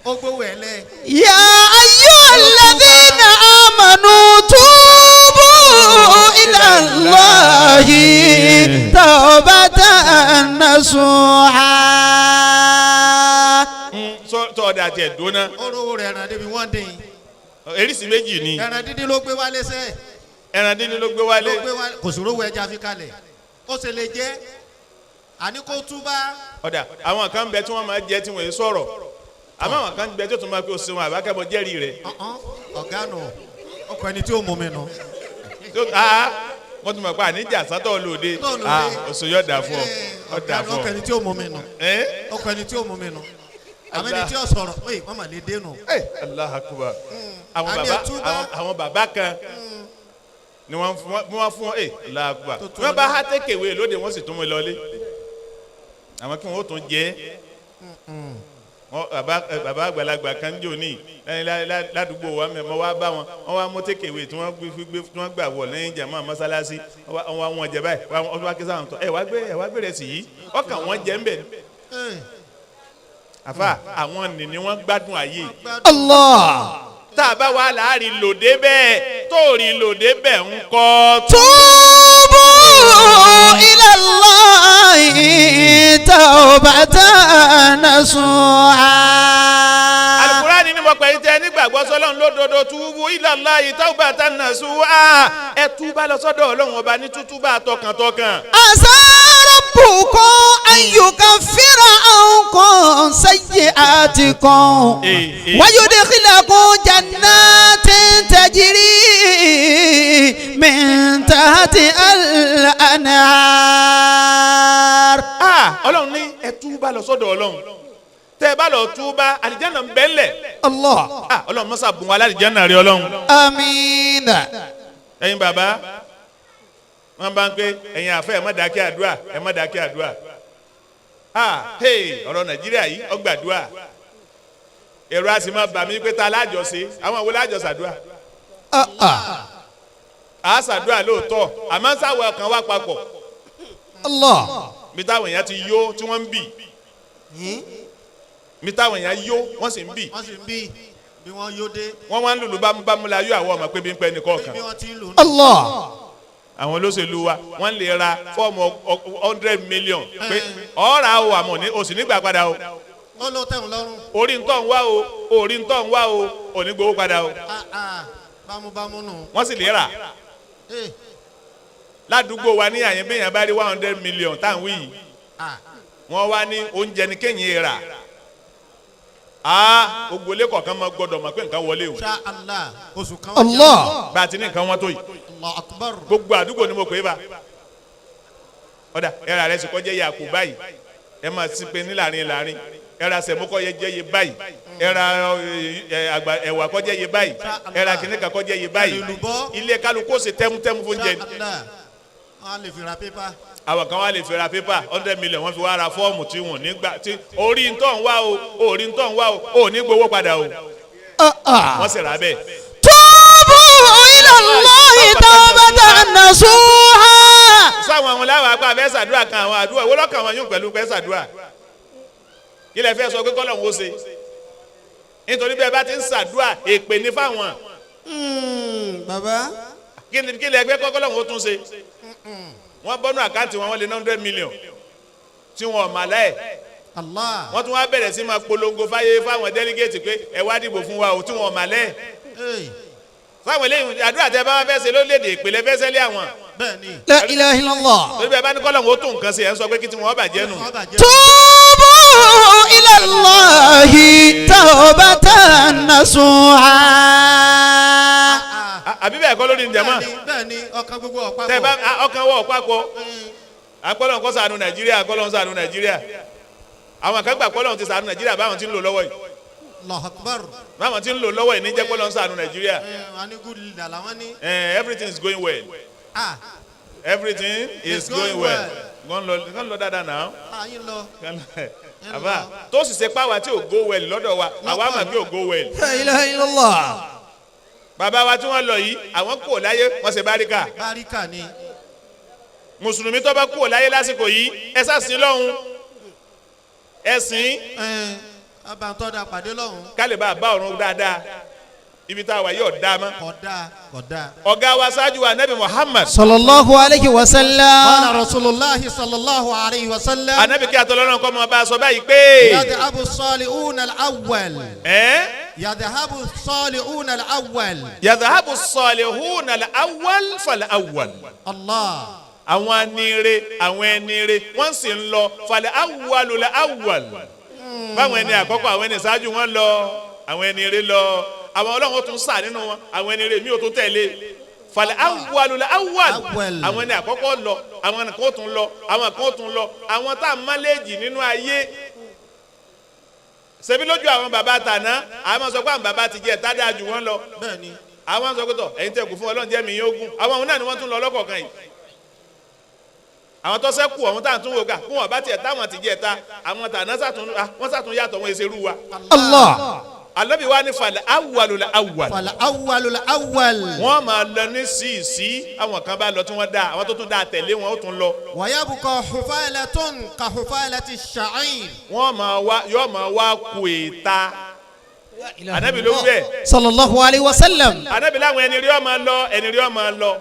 ó gbówó ẹ lẹ. ya ayyuhal ladhina amanu tubu ila Allahi tawbatan nasuha. tọ́ọ̀dà àti ẹ̀dọ́nà. oró rẹ̀ ẹran débi wọ́n dín. erisi méjì ni. ẹran dídín ló gbé wálé sẹ́. ẹran dídín ló gbé wálé. kò sí rówó ẹja fi kalẹ̀. ó ṣe lè jẹ́ àní kó túbá. ọ̀dà àwọn kan bẹ tí wọ́n máa jẹ tí wọ́n yé sọ̀rọ̀ àmọ́ àwọn kan bẹ tí ó tún máa fi òsèwọ̀n àbákẹ́bọ̀ jẹ́rìí rẹ̀. ọ̀gá nù ọkọ̀ ẹni tí ó mú mi nù. wọ́n tún máa pa àníjà sátọ̀ lóde òsè yọ̀ dà fún ọ ọ̀dà fún ọ. ọkọ̀ ẹni tí ó mú mi nù. ọkọ̀ ẹni tí ó mú mi nù. àmọ́ ẹni tí ó sọ̀rọ̀ oye wọ́n mà lè dénú. Allahu Akbar àwọn bàbá kan ni wọ́n fún Allahu Akbar wọ́n bá há tẹ́kẹ̀wé lóde wọ́n sì tún mú lọlé àwọn kí wọ́n ó tún jẹ́ bàbá àgbàlagbà kan jò ní ládùúgbò wa mẹ́mọ́ wá bá wọn wọ́n wá mú tẹ́kẹ̀wé tí wọ́n gbà wọ̀ lẹ́yìn jàmá mọ́sálásí wọ́n wá wọn jẹ báyìí wọ́n wá kí sáwọn tọ́ ẹ wá gbé rẹ̀ sí yìí ọkàn wọn jẹ́ ń bẹ̀ àfà àwọn ni wọ́n gbádùn ayé. Allah. tá a bá wà láàrin lòdè bẹ́ẹ̀ tó rí lòdè bẹ́ẹ̀ ń kọ́. Tubu ila Allahi tawbatan nasuha. Al-Qur'ani ni mo pè é tẹ nígbàgbọ́ sọ́lọ́run lódodo tubu ila Allahi tawbatan nasuha. ẹ túbà lọ sọ́dọ̀ Ọlọ́run ọba ní tútúbà tọkàntọkàn. rabbukum an yukaffira ankum sayyi'atikum wa yudkhilakum jannatin tajri min tahtiha تحتها الأنهار. ọlọ́run ní ẹ túbà lọ sọ́dọ̀ ọlọ́run tẹ́ ẹ bá lọ túbà àlìjánnà ń bẹ́lẹ̀. الله. ọlọ́run mọ́sá bùn wa lálìjánnà rí ọlọ́run. آمين. ẹ̀yin bàbá wọ́n bá ń pé ẹ̀yin àfẹ́ ẹ̀ má dákẹ́ àdúrà ẹ̀ má dákẹ́ àdúrà. ọ̀rọ̀ nàìjíríà yìí ọgbàdúrà èrò a sì máa bà mí pé ta lájọsí àwọn wo lájọsàdúrà. àásàdúrà lóòótọ́ àmọ́ sáwọ́ ọkàn wá papọ̀. الله. mi táwọn èèyàn ti yó tí wọ́n ń bì mi táwọn èèyàn yó wọ́n sì ń bì. wọ́n sì ń bí bí wọ́n yóò dé. wọ́n wá ń lùlù bámúbámú la yó àwọn ọmọ pé bí ń pẹ́ nìkan kan. bí wọ́n ti ń lù. الله. àwọn olóṣèlú wa wọ́n lè ra fọ́ọ̀mù 100 million pé ọ̀ọ́ra o àmọ́ ní oṣù nígbà padà o. ó ló tẹ̀wọ̀n lọ́rùn. orí ń tọ́ ń wá o orí ń tọ́ ń wá o òní gbowó padà o. bámúbámú nù. wọ́n sì lè rà ládùúgbò wa ní àyẹ̀bí yẹn bá rí 100 million tá à ń wí yìí wọ́n wá ní oúnjẹ ní kéyìn rà ògbólé kọ̀ọ̀kan máa gbọ́dọ̀ mọ̀ pé nǹkan wọlé o. Insha Allah oṣù kan. الله. bá a ti ní nǹkan wọn tó yìí Allahu Akbar. gbogbo àdúgbò ni mo pè é bá ọ̀dà ẹ̀rà rẹ̀ sì kọjá yẹ àpò báyìí ẹ máa sì pé níláàrin láàrin ẹ̀rà sẹ̀mú kọ́ yẹ báyìí ẹ̀rà ẹ̀wà kọ́ jẹ́ yẹ báyìí ẹ̀rà kìnìkan kọ́ jẹ́ yẹ báyìí ilé kálukú ó ṣe tẹ́mútẹ́mú fún jẹ. wọ́n lè fi ra pépà. àwọn kan wá lè fi ra pépà 100 million wọ́n fi wá ra fọ́ọ̀mù tí wọ́n nígbà tí orí ń tọ́ ń wá o orí ń tọ́ ń wá o ò ní gbowó padà o wọ́n sì rà bẹ́ẹ̀. توبوا إلى الله توبة نصوحا. sáwọn àwọn làwọn apá fẹ́ ṣàdúrà kan àwọn àdúrà owó lọ́kàn wọn yóò pẹ̀lú fẹ́ ṣàdúrà ilẹ̀ fẹ́ sọ pé kọ́lọ̀ ń wo ṣe nítorí bẹ́ẹ̀ bá ti ń ṣàdúrà èpè ní fáwọn. bàbá. kí ni ẹgbẹ́ kọ́kọ́lọ́ wọn ó tún ṣe wọ́n bọ́nú àkáǹtì wọn wọ́n lé 100 million tí wọ́n mà láẹ̀ Allah. wọ́n tún wá bẹ̀rẹ̀ sí máa polongo fáwọn délégéètì pé ẹ wá dìbò fún wa o tí wọ́n mà láẹ̀ fáwọn eléyìí àdúrà tẹ bá wá fẹ́ ṣe lórílẹ̀‐èdè ìpìlẹ̀ fẹ́ sẹ́lẹ̀ àwọn. bẹ́ẹ̀ni. la ilaha illallah. torí bẹ́ẹ̀ bá ní kọ́lọ̀ wọn ó tún nǹkan ṣe ẹ̀ ń sọ pé kí tí wọ́n bàjẹ́ nù. tubu ila Allahi tawbatan nasuha. àbí bẹ́ẹ̀ kọ́ lórí ìjẹ́mọ́. bẹ́ẹ̀ni ọkàn gbogbo ọ̀pápọ̀. tẹ bá ọkàn wọ ọ̀pápọ̀ akọ́lọ̀ kọ́ ṣàánú Nàìjíríà akọ́lọ̀ ṣàánú Nàìjíríà àwọn kan gbà kọ́lọ̀ ti ṣàánú Nàìjíríà báwọn ti ń lò lọ́wọ́ yìí. Allahu Akbar. báwọn ti ń lò lọ́wọ́ yìí ní jẹ́ kọ́lọ̀ ṣàánú Nàìjíríà. wọ́n ní good leader làwọn ní. Everything is going well. Everything is going well. Kàn lọ dáadáa náà. yín lọ. àbá tó sì ṣe páwa tí ò go well lọ́dọ̀ wa àwa mà bí ò go well. la ilaha illallah. bàbá wa tí wọ́n lọ yìí àwọn kúrò láyé wọ́n ṣe báríkà. báríkà ni. mùsùlùmí tó bá kúrò láyé lásìkò yìí ẹ sàsìn lọ́hùn ẹ̀sìn. abàntọ́dà pàdé lọ́hùn. kálí bá a bá ọ̀run dáadáa ibi tá a wà yóò dá mọ́. kódà. ọ̀gá wa ṣáájú wa nabi Muhammad. sallallahu alayhi wa sallam. qala rasulullahi sallallahu alayhi wa sallam. anabi kí atọ́lọ́run kọ́ mọ́ bá a sọ báyìí pé. yadhabu as-salihuna al-awwal. yadhabu as-salihuna al-awwal. yadhabu as-salihuna al-awwal fal-awwal. Allah. àwọn anire àwọn ẹnire wọ́n sì ń lọ fal-awwalul awwal. báwọn ẹni àkọ́kọ́ àwọn ẹni ṣáájú wọn lọ àwọn ẹnire lọ àwọn ọlọ́run tún sà nínú wọn àwọn ẹnire mi ò tún tẹ̀lé fal-awwalul awwal àwọn ẹni àkọ́kọ́ lọ àwọn ẹni kan tún lọ àwọn kan tún lọ àwọn tá a máléèjì nínú ayé ṣebí lójú àwọn bàbá tàná àwọn sọ pé àwọn bàbá ti jẹ tádà jù wọn lọ bẹ́ẹ̀ni àwọn sọ pé tọ ẹ̀yin tẹ́ kù fún Ọlọ́run jẹ́ mi yóò gùn àwọn náà ni wọ́n tún lọ lọ́kọ̀ọ̀kan yìí àwọn tó ṣẹ́kù ọ̀hún tá à ń tún wò ká fún wọn bá tiẹ̀ táwọn ti jẹ ta àwọn tàná wọ́n sàtún yàtọ̀ wọn èsèrú wa. Allah. Ànábì wa ní fal-awwalul awwal. fal-awwalul awwal. wọ́n máa lọ ní sí àwọn kan bá lọ tí wọ́n dá àwọn tó tún dá tẹ̀lé wọn ó tún lọ. wa yabqa hufalatun ka hufalati ash-sha'ir. yóò máa wá ku èta. Ànábì ló wí bẹ́ẹ̀. sallallahu alayhi wa sallam. Ànábì láwọn ẹni rí ọmọ lọ ẹni rí ọmọ lọ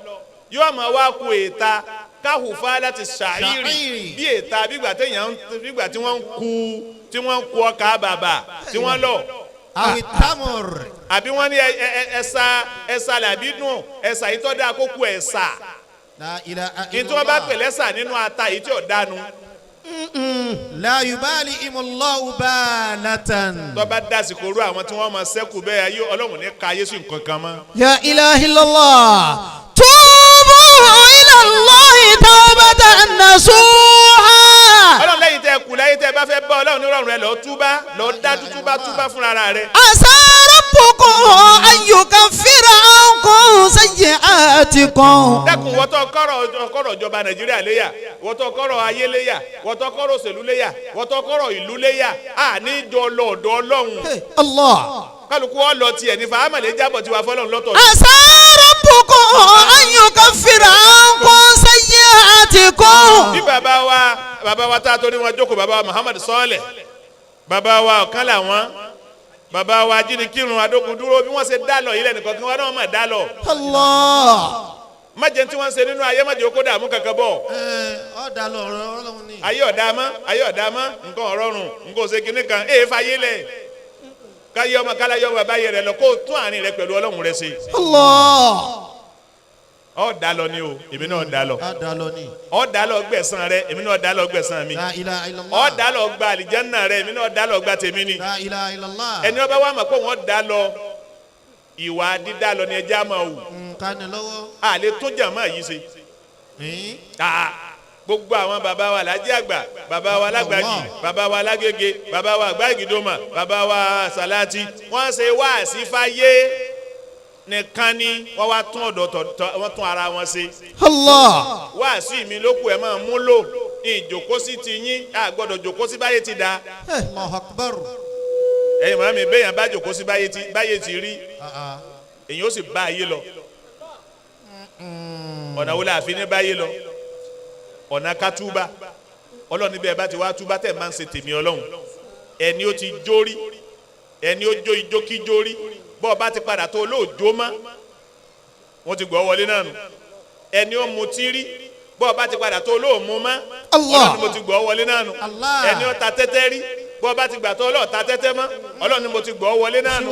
yóò máa wá ku èta ka hufalati ash-sha'iri bí èta bígbà tí wọ́n ń ku ọkà bàbà tí wọ́n lọ. awi tamur. àbí wọ́n ní ẹ̀sà làbí dùn ẹ̀sà yìí tó dáa kó kú ẹ̀sà. la ilaha illallah. ní tí wọ́n bá pè lẹ́sà nínú ata yìí tí ò dánu. la yubali imullahu balatan. tó bá dásìkò rú àwọn tí wọ́n máa ṣẹ́kù bẹ́ẹ̀ ayé Ọlọ́run ní ka Jésù nǹkan kan mọ́. la ilaha illallah. tubu ila الله توبة نصوحا ọlọ́run lẹ́yìn tẹ́ kù lẹ́yìn tẹ́ bá fẹ́ bá ọlọ́run ní rọrùn rẹ lọ túbá lọ dájú túbá fúnra rẹ. عسى ربكم أن يكفر عنكم سيئاتكم. dẹ́kun wọ́tọ̀ kọ́rọ̀ ìjọba nàìjíríà léyà wọ́tọ̀ kọ́rọ̀ ayé léyà wọ́tọ̀ kọ́rọ̀ òṣèlú léyà wọ́tọ̀ kọ́rọ̀ ìlú léyà àníjọ lọ́ọ̀dọ̀ ọlọ́run. الله. kálukú ọlọ tiẹ̀ ní fàámà lè jábọ̀ tiwa fọlọ́run lọ́tọ̀. عسى ربكم أن يكفر عنكم سيئاتكم. bí bàbá wa tá a torí wọn jókòó bàbá wa Muhammad Sọ́ọ̀lẹ̀ bàbá wa ọ̀kan làwọn bàbá wa ajínigbìrún adókundúró bí wọ́n ṣe dá lọ ilẹ̀ nìkan kí wọ́n náà má dá lọ. الله. má jẹ́ tí wọ́n ń ṣe nínú ayé má jẹ́ kó dààmú kankan bọ̀. ọ̀dà lọ́rùn ni. ayé ọ̀dà mọ́ nǹkan ọ̀rọ̀rùn nǹkan òṣè kìíní kan fàyè lẹ̀ káyé ọmọ kálayé ọmọ bàbá yẹ rẹ lọ kó tún àárín rẹ pẹ̀lú ọlọ́run rẹ ṣe. الله. ọ̀dà lọ ni o èmi náà dá lọ. ọ̀dà lọ ni. ọ̀dà lọ gbẹ̀san rẹ èmi náà dá lọ gbẹ̀san mi. La ilaha illallah. ọ̀dà lọ gba àlìjánná rẹ èmi náà dá lọ gba tèmi ni. La ilaha illallah. ẹni ọba wa mọ̀ pé wọ́n dá lọ ìwà dídá lọ ni ẹja máa wù. nǹkan ni lọ́wọ́. àlè tó jàmá yìí ṣe. gbogbo àwọn bàbá wa Lájí Àgbà bàbá wa Lágbàjì bàbá wa Lágége bàbá wa Àgbàgídómà bàbá wa Sàláàtì wọ́n ṣe wáàsí fáyé nìkan ni wọ́n wá tún wọ́n tún ara wọn ṣe. الله. wáàsí mi ló kù ẹ̀ máa mú lò ìjòkó sí ti yín a gbọ́dọ̀ jòkó sí báyé ti da. Allahu akbar. ẹ̀yin màmí bẹ́yàn bá jòkó sí báyé ti rí èyí ó sì bá ayé lọ. ọ̀nà wo la fi ní báyé lọ ọ̀nà ká túbá ọlọ́run níbẹ̀ bá ti wá túbá tẹ̀ máa ń ṣe tèmi ọlọ́run ẹni ó ti jórí ẹni ó jó ijó kí jórí bọ́ ọ bá ti padà tó olóòjó mọ́ wọ́n ti gbọ́ wọlé náà nù ẹni ó mutí rí bọ́ ọ bá ti padà tó olóòmú mọ́ ọlọ́run ni mo ti gbọ́ wọlé náà nù ẹni ó ta tẹ́tẹ́ rí bọ́ ọ bá ti gbà tó olóòta tẹ́tẹ́ mọ́ ọlọ́run ni mo ti gbọ́ wọlé náà nù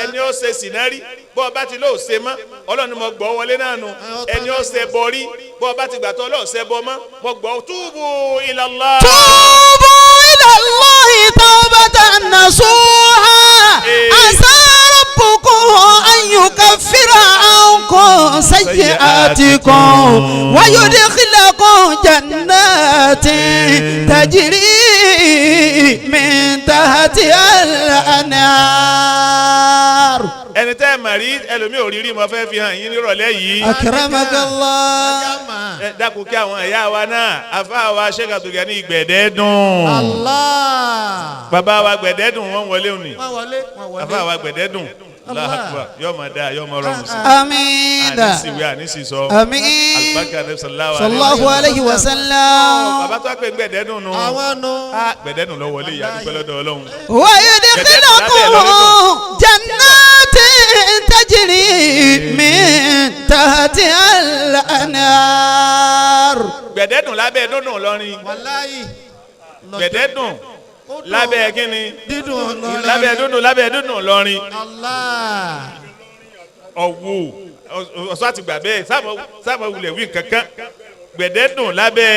ẹni ó ṣe sìná rí bọ́ ọ bá ti lóò ṣe mọ́ ọlọ́run ni mo gbọ́ wọlé náà nù ẹni ó ṣe bọ rí bọ́ ọ bá ti gbà tó olóò ṣe bọ mọ́ mo gbọ́ túbú ilallah. توبوا إلى الله توبة نصوحا عسى ربكم أن يكفر عنكم سيئاتكم ويدخلكم جنات تجري من تحتها الأنهار. ẹni tẹ́ ẹ mà rí ẹlòmíì ò rí rí mo fẹ́ fi hàn yín nírọ̀lẹ́ yìí. أكرمك الله. ẹ dákun kí àwọn ẹ̀yà wa náà afa wa Sheikh Abdul Gani Gbẹ̀dẹ́dùn. Allah. bàbá wa Gbẹ̀dẹ́dùn wọ́n wọlé òní wọ́n wọlé. afa wa Gbẹ̀dẹ́dùn Allahu Akbar yóò máa da yóò máa rọrùn sí. آمين. àníṣìwé àníṣìsọ آمين. alibaka ní صلى الله عليه وسلم. bàbá tó wá pé Gbẹ̀dẹ́dùn nù. àwọn nù. Gbẹ̀dẹ́dùn lọ wọlé ìyá dúpẹ́ lọ́dọ̀ Ọlọ́run. ويدخلكم جنات تجري من تحتها الأنهار. Gbẹ̀dẹ́dùn lábẹ́ dúndùn lọ́rin wàláyé. Gbẹ̀dẹ́dùn lábẹ́ kínni dídùn lọ́rin. lábẹ́ dúndùn lọ́rin Allah. ọ̀wọ́ ọ̀sọ́ àti gbà bẹ́ẹ̀ sábà wulẹ̀ wí kankan Gbẹ̀dẹ́dùn lábẹ́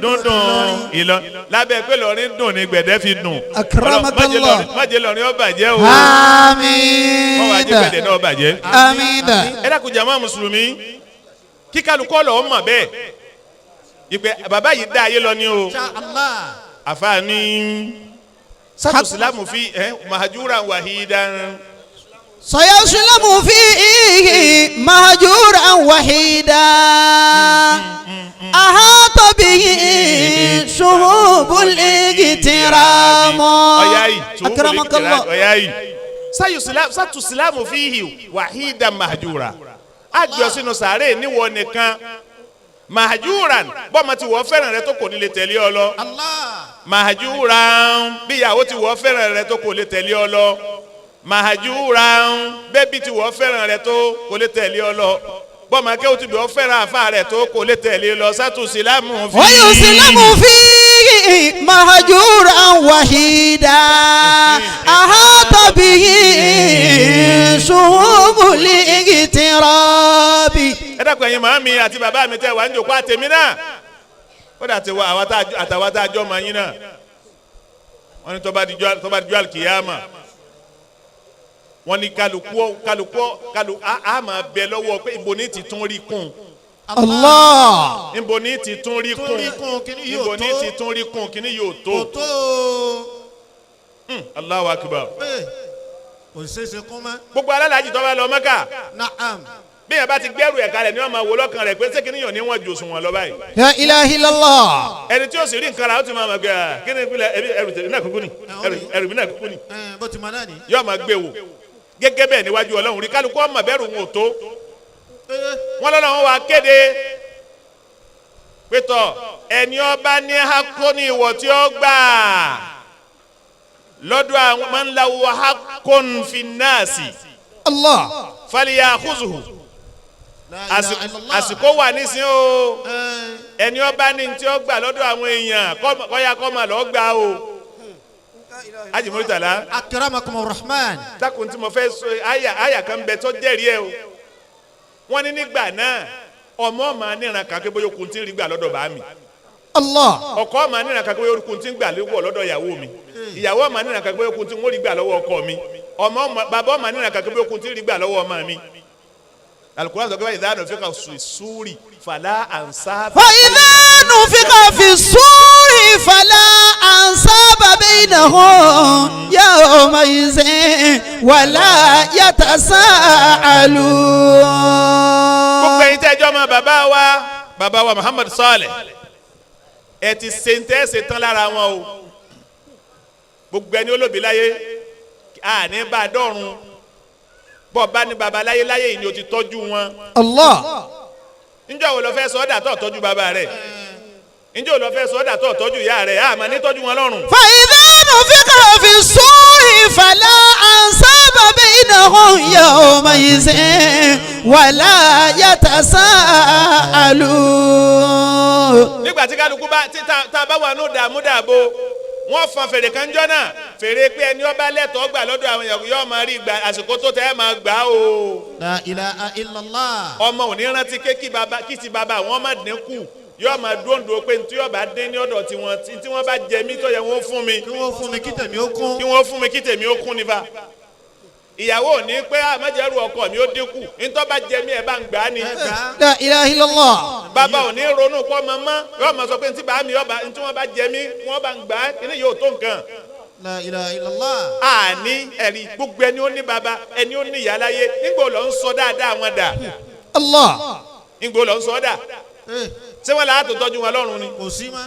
dúndùn ìlọ lábẹ́ pé lọ́rin dùn ni Gbẹ̀dẹ́ fi dùn. Akramakallah. májè lọ́rin ó bàjẹ́ o آمين. wọ́n wá jẹ́ Gbẹ̀dẹ́ náà bàjẹ́. آمين. ẹ dákun jàmá mùsùlùmí kíkálukọ́ lọ́ọ́ mọ̀ bẹ́ẹ̀ ìpè bàbá yìí dá ayé lọ ní o Insha Allah. àfààní sátúsílámù fi mahajúra wàhídán. سيسلم فيه مهجورا وحيدا أحاط به شهوب الاغترام. أكرمك الله. sátúsílámù fihi wàhídán mahajúra àjọ sínú sàárè níwọ nìkan mahajuran bọ́mọ tí wọ́n fẹ́ràn rẹ tó kò ní lè tẹ̀lé ọ lọ. Allah. mahajuran bíyàwó tí wọ́n fẹ́ràn rẹ tó kò lè tẹ̀lé ọ lọ. mahajuran bẹ́bí tí wọ́n fẹ́ràn rẹ tó kò lè tẹ̀lé ọ lọ. bọ́mọ akéwù tí wọ́n fẹ́ràn àfa rẹ tó kò lè tẹ̀lé lọ sátúsílámù fi. ويسلم فيه مهجورا وحيدا أحاط به شهوب الاغتراب. ẹ dákun ẹ̀yin màámi àti bàbá mi tẹ́ wà ń jòkó àtẹ̀mí náà ó dà tẹ wá àtàwọn tá a jọ màá yín náà wọ́n ní tó bá dijọ́ àlùkìyàmà wọ́n ní kálukú á máa bẹ lọ́wọ́ pé ibo ní ti tún rí kún Allah. níbo ní ti tún rí kún níbo ní ti tún rí kún kíní yóò tó. Allahu akbar. kò ṣeéṣe kún mọ́. gbogbo alálàájì tó bá lọ Mẹ́kà. Naam. bí yẹn bá ti gbẹ́rù ẹ̀ kalẹ̀ ni wọ́n máa wò lọ́kàn rẹ̀ pé ṣé kíní yàn ní wọ́n jò sùn wọn lọ báyìí. La ilaha illallah. ẹni tí ó sì rí nǹkan ra ó ti máa mọ̀ gbé kíni ìpínlẹ̀ ẹrù tèmi náà kúkú ni ẹrù mi náà kúkú ni. bó ti mọ náà ni. yóò máa gbé wò gẹ́gẹ́ bẹ́ẹ̀ níwájú Ọlọ́run rí kálukú ọmọ bẹ́rù wọn ò tó. wọ́n lọ́nà wọn wá kéde pétọ́ ẹni ọba ní hakó ní ìwọ̀ tí ó gbà lọ́dọ̀ àwọn máa ń lawo hakón finnaasi. Allah. falyakhuzhu àsìkò wà nísìn o ẹni ọba ní tí ó gbà lọ́dọ̀ àwọn èèyàn kọ́ya kọ́ máa lọ́ọ́ gbà o. Haji Muritala. Akramakumur Rahman. dákun tí mo fẹ́ sọ àyà kan bẹ tó jẹ́rìí ẹ o. wọ́n ní nígbà náà ọmọ máa níran kankan bóyá okùn tí ń rí gbà lọ́dọ̀ bá mi. Allah. ọkọ máa níran kankan bóyá okùn tí ń gbà lọ́dọ̀ ìyàwó mi. ìyàwó máa níran kankan bóyá okùn tí ń rí gbà lọ́wọ́ ọkọ mi. bàbá máa níran kankan bóyá okùn tí ń rí gbà lọ́wọ́ ọmọ mi. Al-Qur'an sọ pé idha nufiqa fi suri fala ansaba. Fa idha nufiqa fi suri fala ansaba bainahum yawma izin wala yatasaalun. gbogbo ẹ̀yin tẹ́jọ́ mọ́ bàbá wa Muhammad Saleh ẹ ti ṣe tán lára wọn o. gbogbo ẹni olóbi láyé àní bá a dọ́run bọ́ bá ní baba láyé yìí ni o ti tọ́jú wọn. Allah. níjọ́ wo lọ fẹ́ sọ ọ́dà tó tọ́jú baba rẹ̀ níjọ́ wo lọ fẹ́ sọ ọ́dà tó tọ́jú ìyá rẹ̀ àmọ́ ní tọ́jú wọn lọ́rùn. Fa idha nufiqa fi suri fala ansaba bainahum yawma izin wala yatasaalun. nígbà tí kálukú bá tá a bá wà ní dààmú dààbò wọ́n fọn fèrè kan jọ náà fèrè pé ẹni ọba lẹ́tọ̀ọ́ gbà lọ́dọ̀ àwọn èèyàn yóò máa rí gbà àsìkò tó tẹ́ ẹ máa gbà o. La ilaha illallah. ọmọ ò ní rántí pé kí ti bàbá wọn má dínkù yóò máa dúndùn pé tí yóò bá dín ní ọ̀dọ̀ tiwọn tí wọ́n bá jẹ mí tó yẹ wọ́n fún mi. kí wọ́n fún mi kí tèmi ó kún. kí wọ́n fún mi kí tèmi ó kún nípa. ìyàwó ò ní pé àmọ́jẹ́rù ọkọ mi ó dínkù nítorí bá jẹ mí ẹ̀ bá ń gbà á ni. La ilaha illallah. bàbá ò ní ronú pọ́ mọ́mọ́ yóò máa sọ pé ntí bá mi ntí wọ́n bá jẹ mí wọ́n bá ń gbà á kíní yóò tó nǹkan. La ilaha illallah. àní ẹ̀rí gbogbo ẹni ó ní baba ẹni ó ní ìyá láyé nígbà ò lọ ń sọ dáadáa wọn dà. Allah. nígbà ò lọ ń sọ dà. ṣé wọn làá tó tọ́jú wọn lọ́rùn ni. kò sí mọ́.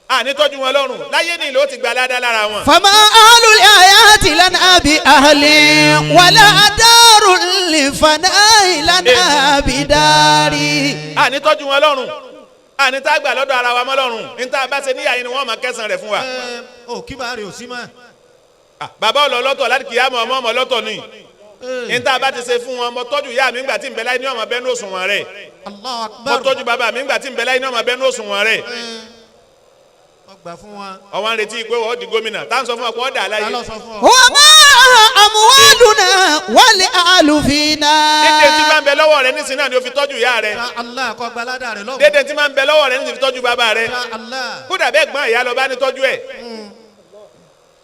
àní tọ́jú wọn lọ́rùn láyé ni ìlú ó ti gba aládá lára wọn. Fama ahlul ayati lana bi ahli wala darul lifana'i lana bi dari. àní tọ́jú wọn lọ́rùn àní tá a gbà lọ́dọ̀ ara wa mọ́ lọ́rùn ní tá a bá ṣe níyà yìí ni wọ́n máa kẹsàn-án rẹ̀ fún wa. kí bá rè ò sí mọ́. bàbá ọ̀lọ́ lọ́tọ̀ láti kìí àmọ́ ọmọ lọ́tọ̀ ni ní tá a bá ti ṣe fún wọn mo tọ́jú ìyá mi ńgbà tí ń bẹ láyé ní ọmọ bẹ́ẹ̀ ní òṣùwọ̀n rẹ̀ Allahu mo akbar. tọ́jú bàbá mi ńgbà tí ń bẹ láyé ní ọmọ bẹ́ẹ̀ ní òṣùwọ̀n rẹ̀. wọ́n gbà fún wọn. ọwọ́n ń retí pé wọ́n di gómìnà tá à ń sọ fún ọ pé wọ́n dà láyé. ta ló sọ fún ọ. Wa ma amwaluna wal ahlu fina. dédé tí máa ń bẹ lọ́wọ́ rẹ nísìnyí náà ni o fi tọ́jú ìyá rẹ. Ya Allah kó gba ládàá rẹ̀ lọ́wọ́. dédé tí máa ń bẹ lọ́wọ́ rẹ nísìnyí fi tọ́jú bàbá rẹ. Ya Allah. kódà bẹ́ẹ̀ gbọ́n ìyá lọ bá ní tọ́jú ẹ̀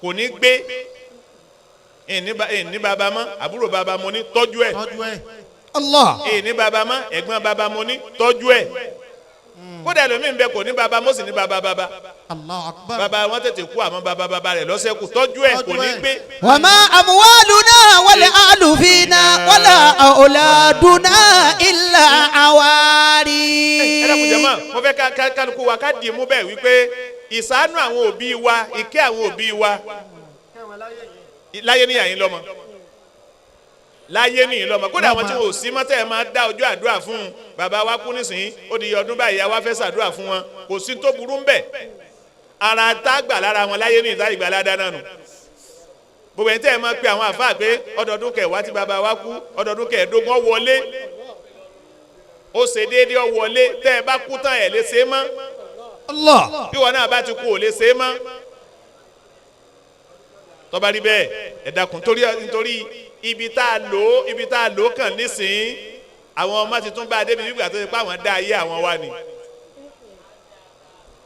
kò ní gbé ní bàbá mọ́ àbúrò bàbá mo ní tọ́jú ẹ̀ tọ́jú ẹ̀. Allah. ní bàbá mọ́ ẹ̀gbọ́n bàbá mo ní tọ́jú ẹ̀ kódà ẹlòmíín bẹ kò ní bàbá mo sì ní bàbá bàbá Allahu akbar. bàbá wọn tètè kú àmọ́ bàbá rẹ̀ lọ́sẹ̀ kù tọ́jú ẹ̀ kò ní gbé. Wa ma amwaluna wal ahlu fina wala auladuna illa awari. ẹ dákun jàmá mo fẹ́ kálukú wa ká dì mú bẹ́ẹ̀ wípé ìṣàánú àwọn òbí wa ìkẹ́ àwọn òbí wa láyé níyà yín lọ́mọ láyé níyìn lọ́mọ kódà àwọn tí wọn ò sí mọ́tẹ́ ẹ̀ máa dá ọjọ́ àdúrà fún un bàbá wa kú nísìnyí ó di ọdún báyìí ìyá wa fẹ́ ṣàdúrà fún wọn kò sí tó burú ń bẹ̀ ara tá a gbà lára wọn láyé níyìn táyì gbà ládàá náà nù gbogbo ẹni tẹ́ ẹ máa pe àwọn àfáà pé ọdọọdún kẹwàá tí bàbá wa kú ọdọọdún kẹẹ̀ẹ́dógún ó wọlé ó ṣe déédéé ó wọlé tẹ́ ẹ bá kú tán ẹ̀ lè ṣe é mọ́ Allah. bí wọn náà bá ti kú ò lè ṣe é mọ́ tó bá rí bẹ́ẹ̀ ẹ dákun nítorí ibi tá a lò kàn nísìnyí àwọn ọmọ ti tún bá a débi nígbà tó ṣe pé àwọn dá ayé àwọn wá ni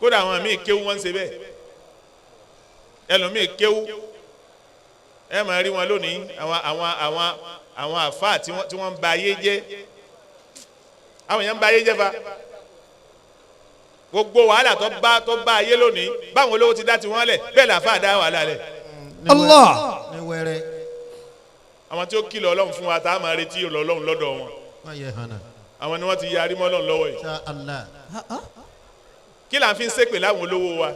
kódà àwọn míì kéwú wọn ń ṣe bẹ́ẹ̀ ẹlòmíì kéwú ẹ máa rí wọn lónìí àwọn àfáà tí wọ́n ń ba ayé jẹ́ àwọn èèyàn ń ba ayé jẹ́ fa gbogbo wàhálà tó bá ayé lónìí báwọn olówó ti dá tiwọn lẹ̀ bẹ́ẹ̀ làáfà dá wàhálà lẹ̀. Allah. ní wẹ́rẹ́. àwọn tí ó kìlọ̀ ọlọ́run fún wa tá a máa retí ọlọ́run lọ́dọ̀ wọn wọ́n yẹ hànà. àwọn ni wọ́n ti yarí mọ́ ọlọ́run lọ́wọ́ yìí. Insha Allah. kí là ń fi ń ṣépè láwọn olówó wa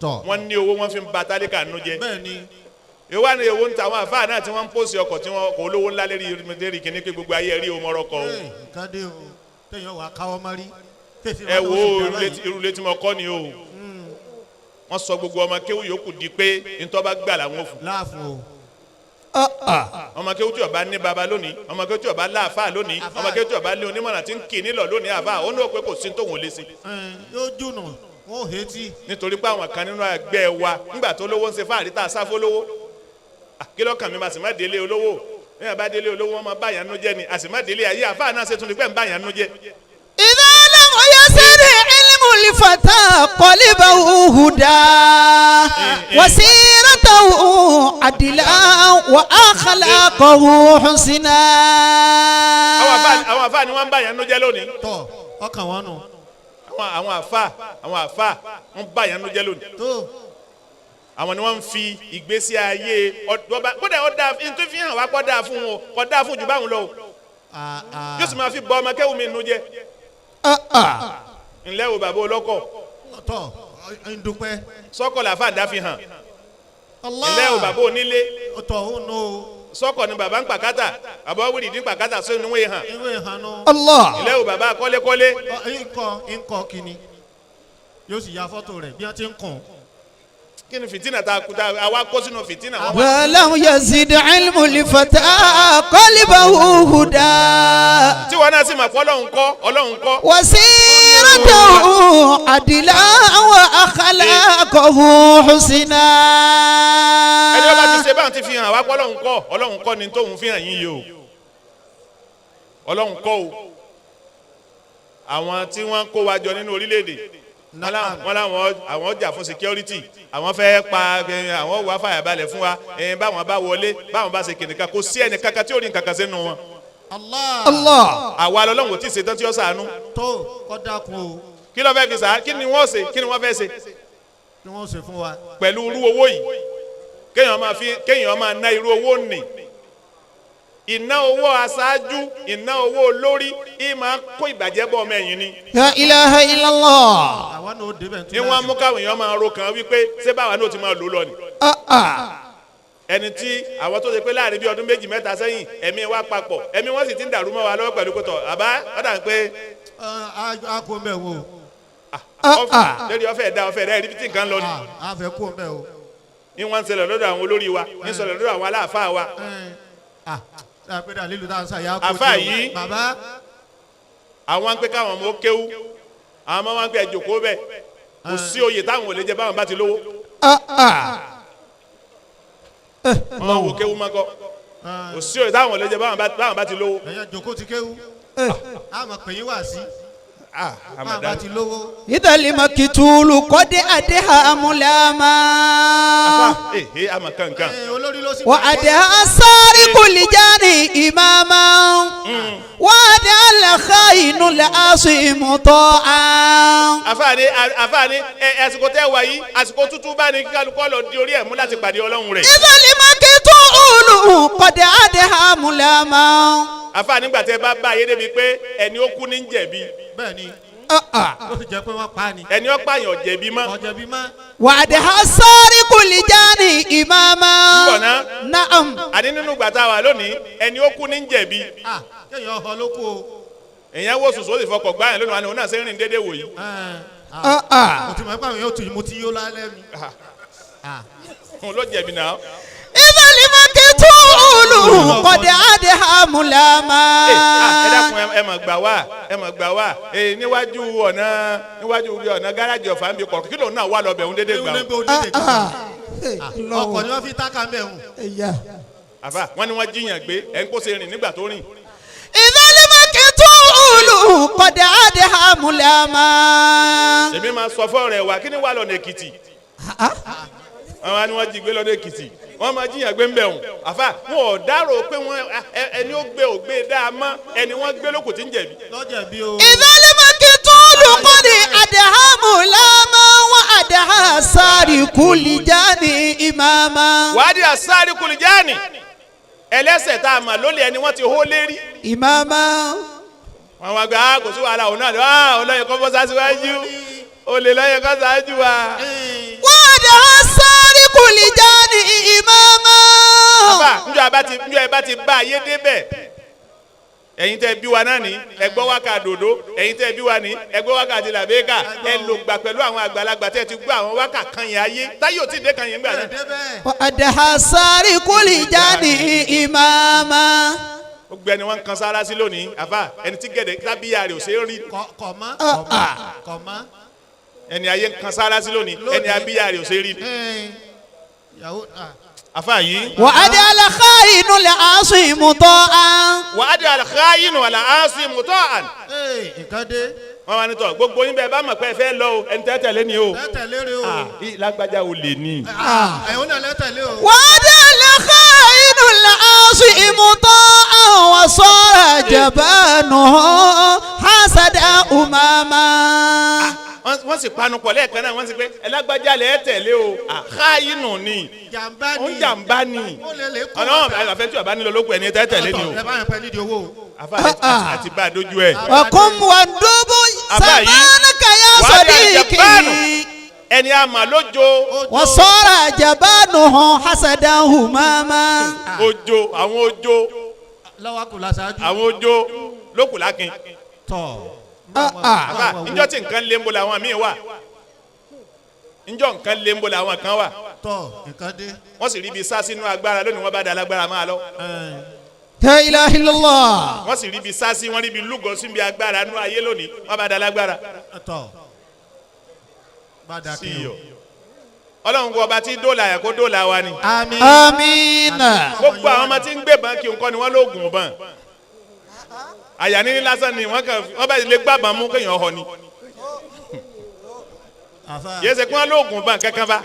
tọ̀. wọ́n ní owó wọ́n fi ń ba tálíkà nú jẹ́. bẹ́ẹ̀ ni. ìwà ni èwo ń ta àwọn àfáà náà tí wọ́n ń pòsì ọkọ̀ tí wọ́n kò olówó ńlá lérí kìíní pé gbogbo ayé rí ọmọ ọkọ̀ o. nǹkan dé o téèyàn wà káwọ́ mọ́rí. ẹ wo irúlé tí mo kọ́ ni o wọ́n sọ gbogbo ọmọ kéwú yòókù di pé ntọ́ bá gbà làwọn ò fún. láàfin o. ọmọ kéwú tí ó bá ní baba lónìí ọmọ kéwú tí ó bá láàfáà lónìí ọmọ kéwú tí ó bá lé onímọ̀ràn tí ń kì í nílọ lónìí àfáà ó ní òpé kò sí tóun lé sí. yóò jùnà wọn ò hétí. nítorí pé àwọn kan nínú ẹgbẹ́ wa nígbà tó lówó ń ṣe fáàrí tá a sáfó lówó kí lọ́kàn mi ma sì má délé olówó bí wọn bá délé olówó wọn máa bá yàn nú jẹ ni a sì má délé ayé àfáà náà ṣe tún lè pẹ́ ń bá yàn nú jẹ. إذا لم يسر علم الفتى قلبه هدى وسيرته عدلا وأخلاقه حسنا. àwọn àfáà ni wọ́n ń bá yàn nú jẹ lónìí. tọ̀ ọkàn wọn nù. àwọn àfáà wọ́n bá yàn nú jẹ lónìí. tó. àwọn ni wọ́n ń fi ìgbésí ayé ọba kódà ọ̀dà tó fi hàn wá kọ́ dáa fún wọn kọ́ dáa fún jù báwọn lọ. yóò sì máa fi bọ ọmọ kẹ́wù mi nú jẹ. ńlẹ́ o bàbá olọ́kọ̀. tọ̀ ń dúpẹ́. sọ́kọ̀ làfà dá fi hàn. Allah. ńlẹ́ o bàbá onílé. tọ̀ ó nù o. sọ́kọ̀ ni bàbá ń pàkátà bàbá wíìdì dín pàkátà sóyún níwèé hàn. ìwé ìhànú. Allah. ńlẹ́ o bàbá kọ́lékọ́lé. ńkọ kínní yóò sì ya fọ́tò rẹ̀ bí wọ́n ti ń kàn. kí ni fìtínà tá a kú tá a wá kó sínú fìtínà. ولم يزد علم الفتى قلبه هدى tí wọn náà sì máa kọ́ ọlọ́run kọ́. وسيرته عدلا وأخلاقه حسنا. ẹni ọba ti ṣe báwọn ti fi hàn wá kọ́ ọlọ́run kọ́ ni tóun fi hàn yín yìí o ọlọ́run kọ́ o àwọn tí wọ́n kó wa jọ nínú orílẹ̀-èdè wọ́n láwọn àwọn jà fún security àwọn fẹ́ pa àwọn wà fàyàbalẹ̀ fún wa báwọn bá wọlé báwọn bá ṣe kìnìkan kò sí ẹnì kankan tí ò rí nǹkan kan sínú wọn. Allah. àwa lọ́lọ́run ò tí ì ṣetán tí ó ṣàánú. tó kọ́ dákun o. kí ló fẹ́ fi sàá kí ni wọ́n ṣe kí ni wọ́n fẹ́ ṣe. kí wọ́n ṣe fún wa. pẹ̀lú irú owó yìí kéèyàn máa ná irú owó nì ìná owó aṣáájú ìná owó olórí ìmọ̀ kó ìbàjẹ́ bọ̀ ọmọ ẹ̀yìn ni. La ilaha illallah. àwa náà ó débẹ̀ tún. ní wọ́n mú káwọn èèyàn máa ro kan wípé ṣé báwa náà ti máa lò lọ ni. ẹni tí àwọn tó ṣe pé láàrin bíi ọdún méjì mẹ́ta sẹ́yìn ẹ̀mí wa papọ̀ ẹ̀mí wọ́n sì ti ń dàrú mọ́ wa lọ́wọ́ pẹ̀lú kótó àbá ọ̀dà ń pé. a kò mbẹ wo. lórí ọ̀fẹ́ ẹ̀dá ẹ̀rí tí nǹkan lọ ni. a fẹ́ kó mbẹ o. ní wọ́n ń ṣẹlẹ̀ lọ́dọ̀ àwọn olórí wa ní ṣẹlẹ̀ lọ́dọ̀ àwọn aláàfáà wa. àpẹẹrẹ àlelu tá a sá yà kó àfáà yìí bàbá. àwọn ń pẹ́ káwọn ọmọ kéwú àwọn ọmọ wọn ń pẹ́ ẹjọ́kó bẹ́ẹ̀ kò sí oyè táwọn ò lè jẹ báwọn bá ti lówó. wọn wò kéwú mọ́kọ́ kò sí oyè táwọn ò lè jẹ báwọn bá ti lówó. ẹ̀yà jòkó ti kéwú. àmọ̀ pè yín wá sí. báwọn bá ti lówó. إذا المكتول قد أدها ملاما àmọ̀ kankan. olórí ló sì. وأدها السارق لجاني إماما وأدها الخائن العاصم طاعا. àfààní àsìkò tẹ́ wà yìí àsìkò tútù bá ní kálukọ́ lọ di orí ẹ̀ mú láti pàdé ọlọ́run rẹ̀. إذا المكتول قد أدها ملاما. àfààní gbà tẹ́ bá ayé débi pé ẹni ó kú ní jẹ̀bi. bẹ́ẹ̀ni ó sì jẹ́ pé wọ́n pa ni. ẹni ó pààyàn jẹ̀bi mọ́. ọ̀jẹ̀bi mọ́. وأدها السارق لجاني إماما. Mbọ̀ná. نعم. àní nínú gbàtà wà lónìí ẹni ó kú ní jẹ̀bi. kéèyàn ọ̀họ́ ló kú o. èèyàn wo sùsù ó sì fọkọ̀ gbáyàn lónìí wọn ni òun náà ṣe ń rìn déédéé wò yìí. mo ti mọ̀ ẹ́ pé àwọn yóò tún mo ti yó lálẹ́ mi. òun ló jẹ̀bi náà. إذا المكتول قد أدها ملاما. ẹ dákun ẹ mà gbà wá níwájú ọ̀nà gáràjì ọ̀fà ń bí kọ̀ọ̀kan kí lòun náà wà lọ́bẹ̀ òun déédéé gbà. ọkọ̀ ni wọ́n fi tákà ń bẹ̀ hùn. àfà wọn ni wọn jiyàn gbé ẹ ń kó ṣe rìn nígbà tó rìn. إذا المكتول قد أدها ملاما. èmi máa sọ fọ́ rẹ̀ wá kí ni wà lọ́nà Èkìtì. wọ́n wá ní wọ́n jí gbé lọ́dọ̀ Èkìtì wọ́n máa jíyàn gbé ń bẹ̀ wọ́n àfa wọn ò dárò pé wọ́n ẹni ó gbé ò gbé dáa mọ́ ẹni wọ́n gbé lóko tí ń jẹ̀bi. lọ́jẹ̀bi o. ìdálẹ́mọ̀kì tó lùkọ́ ni àdàhámù lámà wọ́n àdàhà sáré kùlìjáni ìmàmà. wádìí àsáàrí kùlìjáni ẹlẹ́sẹ̀ tá a mà lólè ẹni wọ́n ti hó lérí. ìmàmà. wọn wá gba kò sí wàhálà òun náà lọ ọlọ́yẹ kọ́ bọ́ sáṣíwájú olè lọ́yẹ kọ́ sáájú wa. wọ́n àdàhà sáré kùlìjáni ìmàmà. bàbá njọ ẹ bá ti bá ayé débẹ̀ ẹ̀yin tẹ́ bí wa náà ní ẹgbọ́ wákà dòdó ẹ̀yin tẹ́ bí wa ní ẹgbọ́ wákà ti làbẹ́ẹ̀kà ẹ lò gbà pẹ̀lú àwọn àgbàlagbà tẹ́ ti gbọ́ àwọn wákà kan yẹn ayé táyé ò tí ì dé kan yẹn gbà náà. àdàhà sáré kùlìjáni ìmàmà. gbogbo ẹni wọn kan sára sí lónìí àbá ẹni tí gẹ̀dẹ̀ tábíyà rẹ̀ ò ṣe é rí. kọ̀mọ́. ẹni ayé kan sára sí lónìí ẹni abíyà rẹ̀ ò ṣe é rí. àfa yìí. wà á di alakhainu lè aṣọ ìmùtọ́ an. wà á di alakhainu lè aṣọ ìmùtọ́ an. nǹkan dé. wọ́n wá ní tọ́ gbogbo yín bẹ́ẹ̀ bá mọ̀ pé ẹ fẹ́ lọ o ẹni tẹ́tẹ̀lé ni o. tẹ́tẹ̀lé o. lágbájá o lè ní. ẹ̀hún náà lẹ́tẹ̀lé o. wà á di alakhainu lè aṣọ ìmùtọ́ an wà sọ́ra jabanu hasada umama. wọ́n sì panu pọ̀ lẹ́ẹ̀kan náà wọ́n sì pé ẹlágbájá lẹ́ẹ̀ tẹ̀lé o àkáyínù ni ó jàǹbá ni ọ̀nà àfẹ́ tí ọ̀bá nílò lóko ẹni tẹ́tẹ̀lé ni o àti bá a dojú ẹ̀. ọkùn wà dúbú sàmánà kàyà sọdíkì. ẹni àmà lójo. wọ́n sọ́ra jabanu hasada umama. ojo àwọn ojo. lọ́wọ́ kò lásáájú. àwọn ojo lókùlákin. tọ́. njọ́ tí nǹkan lé ń bọ̀ làwọn míì wà njọ́ nǹkan lé ń bọ̀ làwọn kan wà. tọ́ nǹkan dé. wọ́n sì rí ibi sá sínú agbára lónìí wọ́n bá da alágbára máa lọ. la ilaha illallah. wọ́n sì rí ibi sá sí wọ́n rí ibi lúgọ síbi agbára nú ayé lónìí wọ́n bá da alágbára. tọ́ bá da kí o. ọlọ́run kò ọba tí dóòlà yẹ kó dóòlà wa ni. àmín. àmín. gbogbo àwọn ọmọ tí ń gbé bàn kí nǹkan ni wọ́n lóògùn bàn. àyà níní lásán ni wọ́n bá lè gbàgbọ́n mú kéèyàn họ ni. yẹ ṣe kí wọ́n lóògùn bàn kankan bá.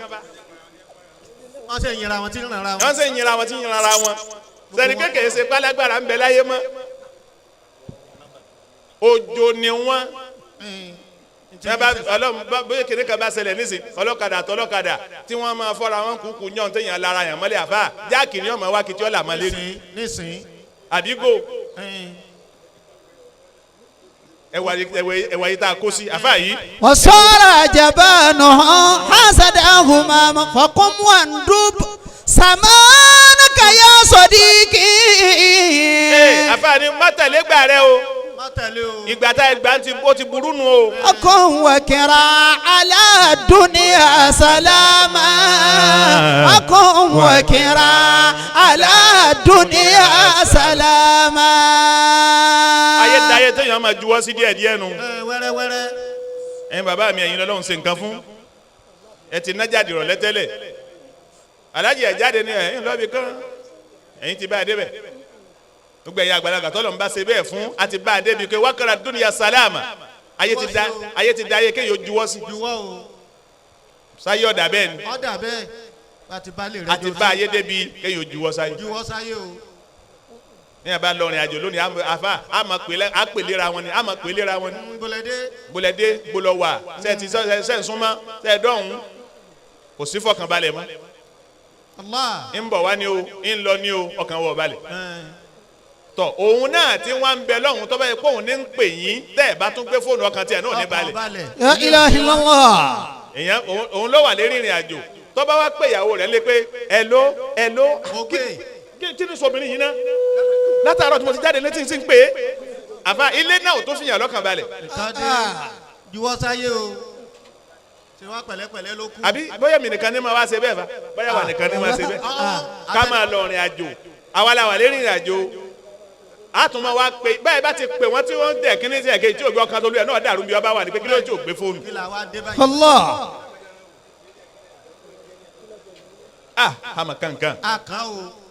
wọ́n ṣe yìnra wọn tí ń rànra wọn. wọ́n ṣe yìnra wọn tí ń rànra wọn. sẹ́ni kékeré ṣe pálágbára ń bẹ láyé mọ́. òjò ni wọ́n. bóyá kìnìún kan bá ṣẹlẹ̀ nísìn ọlọ́kadà àtọlọ́kadà tí wọ́n máa fọ́ra wọn kúkú yàn téèyàn lára yàn mọ́lẹ̀ àfà jáàkì ni ọmọ wa kìtì ọ̀là mọ́lẹ̀ rí. nísìn. àdígò ẹwà yìí tá a kó sí àfà yìí. wọ́n sọ́ra jabanu hasada umama fọkún wà dúbú sàmánà kàyà sọdíkì. àfà ni mọ́tàlẹ́ gbà rẹ o. ìgbà tá ìgbà ó ti burú nu o. akun wa kira ala dunya salama. akun wa kira ala dunya salama. ayé dayé téèyàn máa juwọ́ sí díẹ̀ díẹ̀ nu. wẹ́rẹ́wẹ́rẹ́. ẹ̀yin bàbá mi ẹ̀yin lọ́lọ́run ṣe nǹkan fún ẹ ti ná jáde rọ̀ lẹ́tẹ́lẹ̀ alájì ẹ̀ jáde ní ẹ̀yin lọ́bi kan ẹ̀yin ti bá a débẹ̀ gbogbo ẹ̀yà àgbàlagbà tọ́lọ̀ ń bá ṣe bẹ́ẹ̀ fún àti bá a débi pé wákàrà dúnìyà sálámà ayé ti da ayé kéèyàn juwọ́ sí. juwọ́ o. sáyé ọ̀dà bẹ́ẹ̀ ni. ọ̀dà bẹ́ẹ̀ àti balẹ̀ rẹ̀. àti bá ayé débi kéèyàn juwọ́ sáyé. juwọ́ sáyé o. ní àbá lọrin àjò lónìí àfa àpèlera wọn ni àmọ́ pèlera wọn ni. bólẹ̀dé bólọ̀wà sẹ́ẹ̀tì sẹ́ẹ̀súnmọ́ sẹ́ẹ̀dọ́hún kò sí fọkànbalẹ̀ mọ́. ń bọ̀ wá ni o ń lọ ni o ọkàn wọ̀ balẹ̀. tọ òun náà tí wọn ń bẹ lọ́hùn tó bá yẹ kó òun ní ń pè yín tẹ́ ẹ̀ bá tún gbé fóònù ọkàn tiẹ̀ náà ní balẹ̀. la ilaha illallah. èèyàn òun ló wà lérí ìrìn àjò tó bá wá pé ìyàwó rẹ̀ lé pé ẹ̀ló kí ni sọ̀bìnrin yìí ná látàárọ̀ tí mo ti jáde létí sí ń pè é àfa ilé náà ò tó fi yàn lọ́kàn balẹ̀. juwọ́ sáyé o ṣe wá pẹ̀lẹ́pẹ̀lẹ́ ló kù. àbí bóyá mi nìkan ní ma wá ṣe bẹ́ẹ̀ fa bóyá wà nìkan ní ma ṣe bẹ́ẹ̀ ká máa lọ ìrìn àjò àwa la wà lérí ìrìn àjò àtúmọ̀ wa pé báyìí bá ti pè wọ́n tí wọ́n ń dẹ̀ kíní sí ẹ̀kẹ́ tí ògbé ọkàn tó lú ẹ̀ náà dàrú bí ọba wà ní pé kí ló tí ò gbé fóònù. Allah. àmọ̀ kankan. àkàn o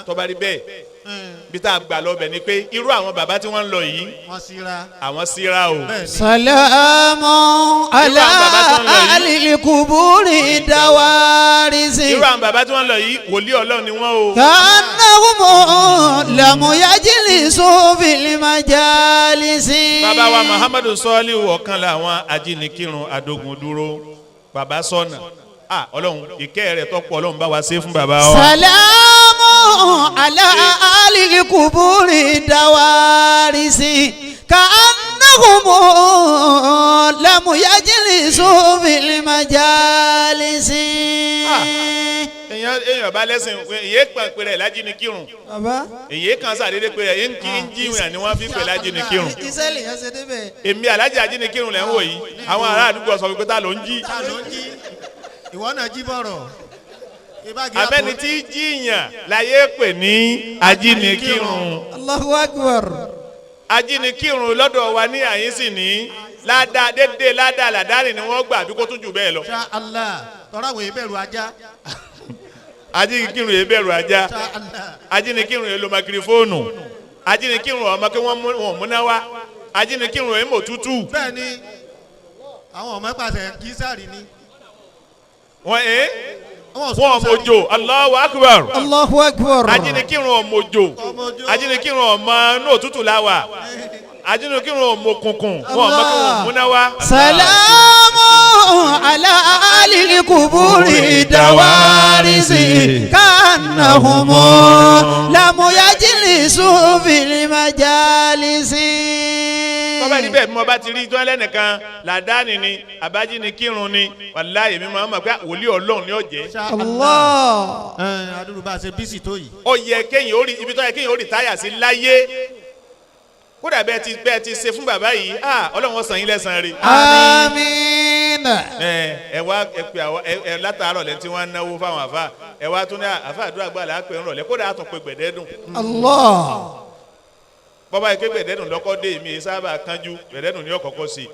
tó bá rí bẹ́ẹ̀ bí tá a gbà lọ bẹ̀ ni pé irú àwọn bàbá tí wọ́n ń lọ yìí àwọn síra o. Salamu ala alikuburi dawarisi. irú àwọn bàbá tí wọ́n ń lọ yìí wòlíì Ọlọ́run ni wọ́n o. Kanahumu lamuyajilisu fil majalisi. bàbá wa Muhammadu Soliu ọ̀kan làwọn ajínigbìrún adogun dúró bàbá sọnà Ọlọ́run ìkẹ́ rẹ̀ tọ́pọ̀ Ọlọ́run bá wa ṣe fún bàbá wa. Salamu ala alikuburi dawarisi. Kanahumu lamuyajilisu fil majalisi. èèyàn bá lẹ́sìn èyí kan pé rẹ̀ lájínigbìrún èyí kan sàdédé pé rẹ̀ ń jíwìn ni wọ́n fi pè lájínigbìrún. èmi alájà ajínigbìrún lẹ́ ń wò yìí àwọn ará àdúgbò sọ pé ta ló ń jí. ìwọ náà jí bọ̀rọ̀. abẹ́ni tí jíyàn láyé pè ní ajínigbìrún. Allahu Akbar. ajínigbìrún lọ́dọ̀ wa ní àyín sì ní ládàá dédé ládàá làdáni ni wọ́n gbà bí kò tún jù bẹ́ẹ̀ lọ. Insha Allah tọ́ra àwọn ìbẹ̀rù ajá. ajínigbìrún yẹn bẹ̀rù ajá ajínigbìrún yẹn lo makirifóònù ajínigbìrún ọmọ kí wọ́n múná wá ajínigbìrún yẹn mọ̀ tútù. bẹ́ẹ̀ni àwọn ọmọ pàṣẹ kì í sáré ni. wọ́n mojo Allahu Akbar. Allahu Akbar. ajínigbìrún ọmọjo ajínigbìrún ọmọ náà tútù láwà ajínigbìrún ọmọ òkùnkùn wọ́n ọmọ kí wọ́n múná wá. Salamu ala alikuburi dawarisi. Kanahumu lamuyajilisu fil majalisi. bọ́bá níbẹ̀ bí mo bá ti rí tó ẹlẹ́nìkan làdáni ni àbájínigbìrún ni wàláyé mi máa ń mọ̀ pé wòlíì Ọlọ́run ni ó jẹ́. Allah. adúlù bá a ṣe bísí tó yìí. ó yẹ kéèyàn ó rí ibi tó yẹ kéèyàn ó rí táyà sí láyé kódà bẹ́ẹ̀ ti ṣe fún bàbá yìí Ọlọ́run ó san yín lẹ́san rí. Àmín. ẹ wá ẹ pè àwọn ẹ látàárọ̀ lẹ́ni tí wọ́n ń náwó fáwọn àfa ẹ wá tún ní àfa àdúrà gbà láàpẹ ńrọ̀lẹ́ kódà á tún pe gbẹ̀dẹ́dùn. Allah. bọ́bá yìí pé gbẹ̀dẹ́dùn lọ́kọ́ dé mi sábà kánjú gbẹ̀dẹ́dùn ní ọ̀kọ̀ọ̀kọ̀ sí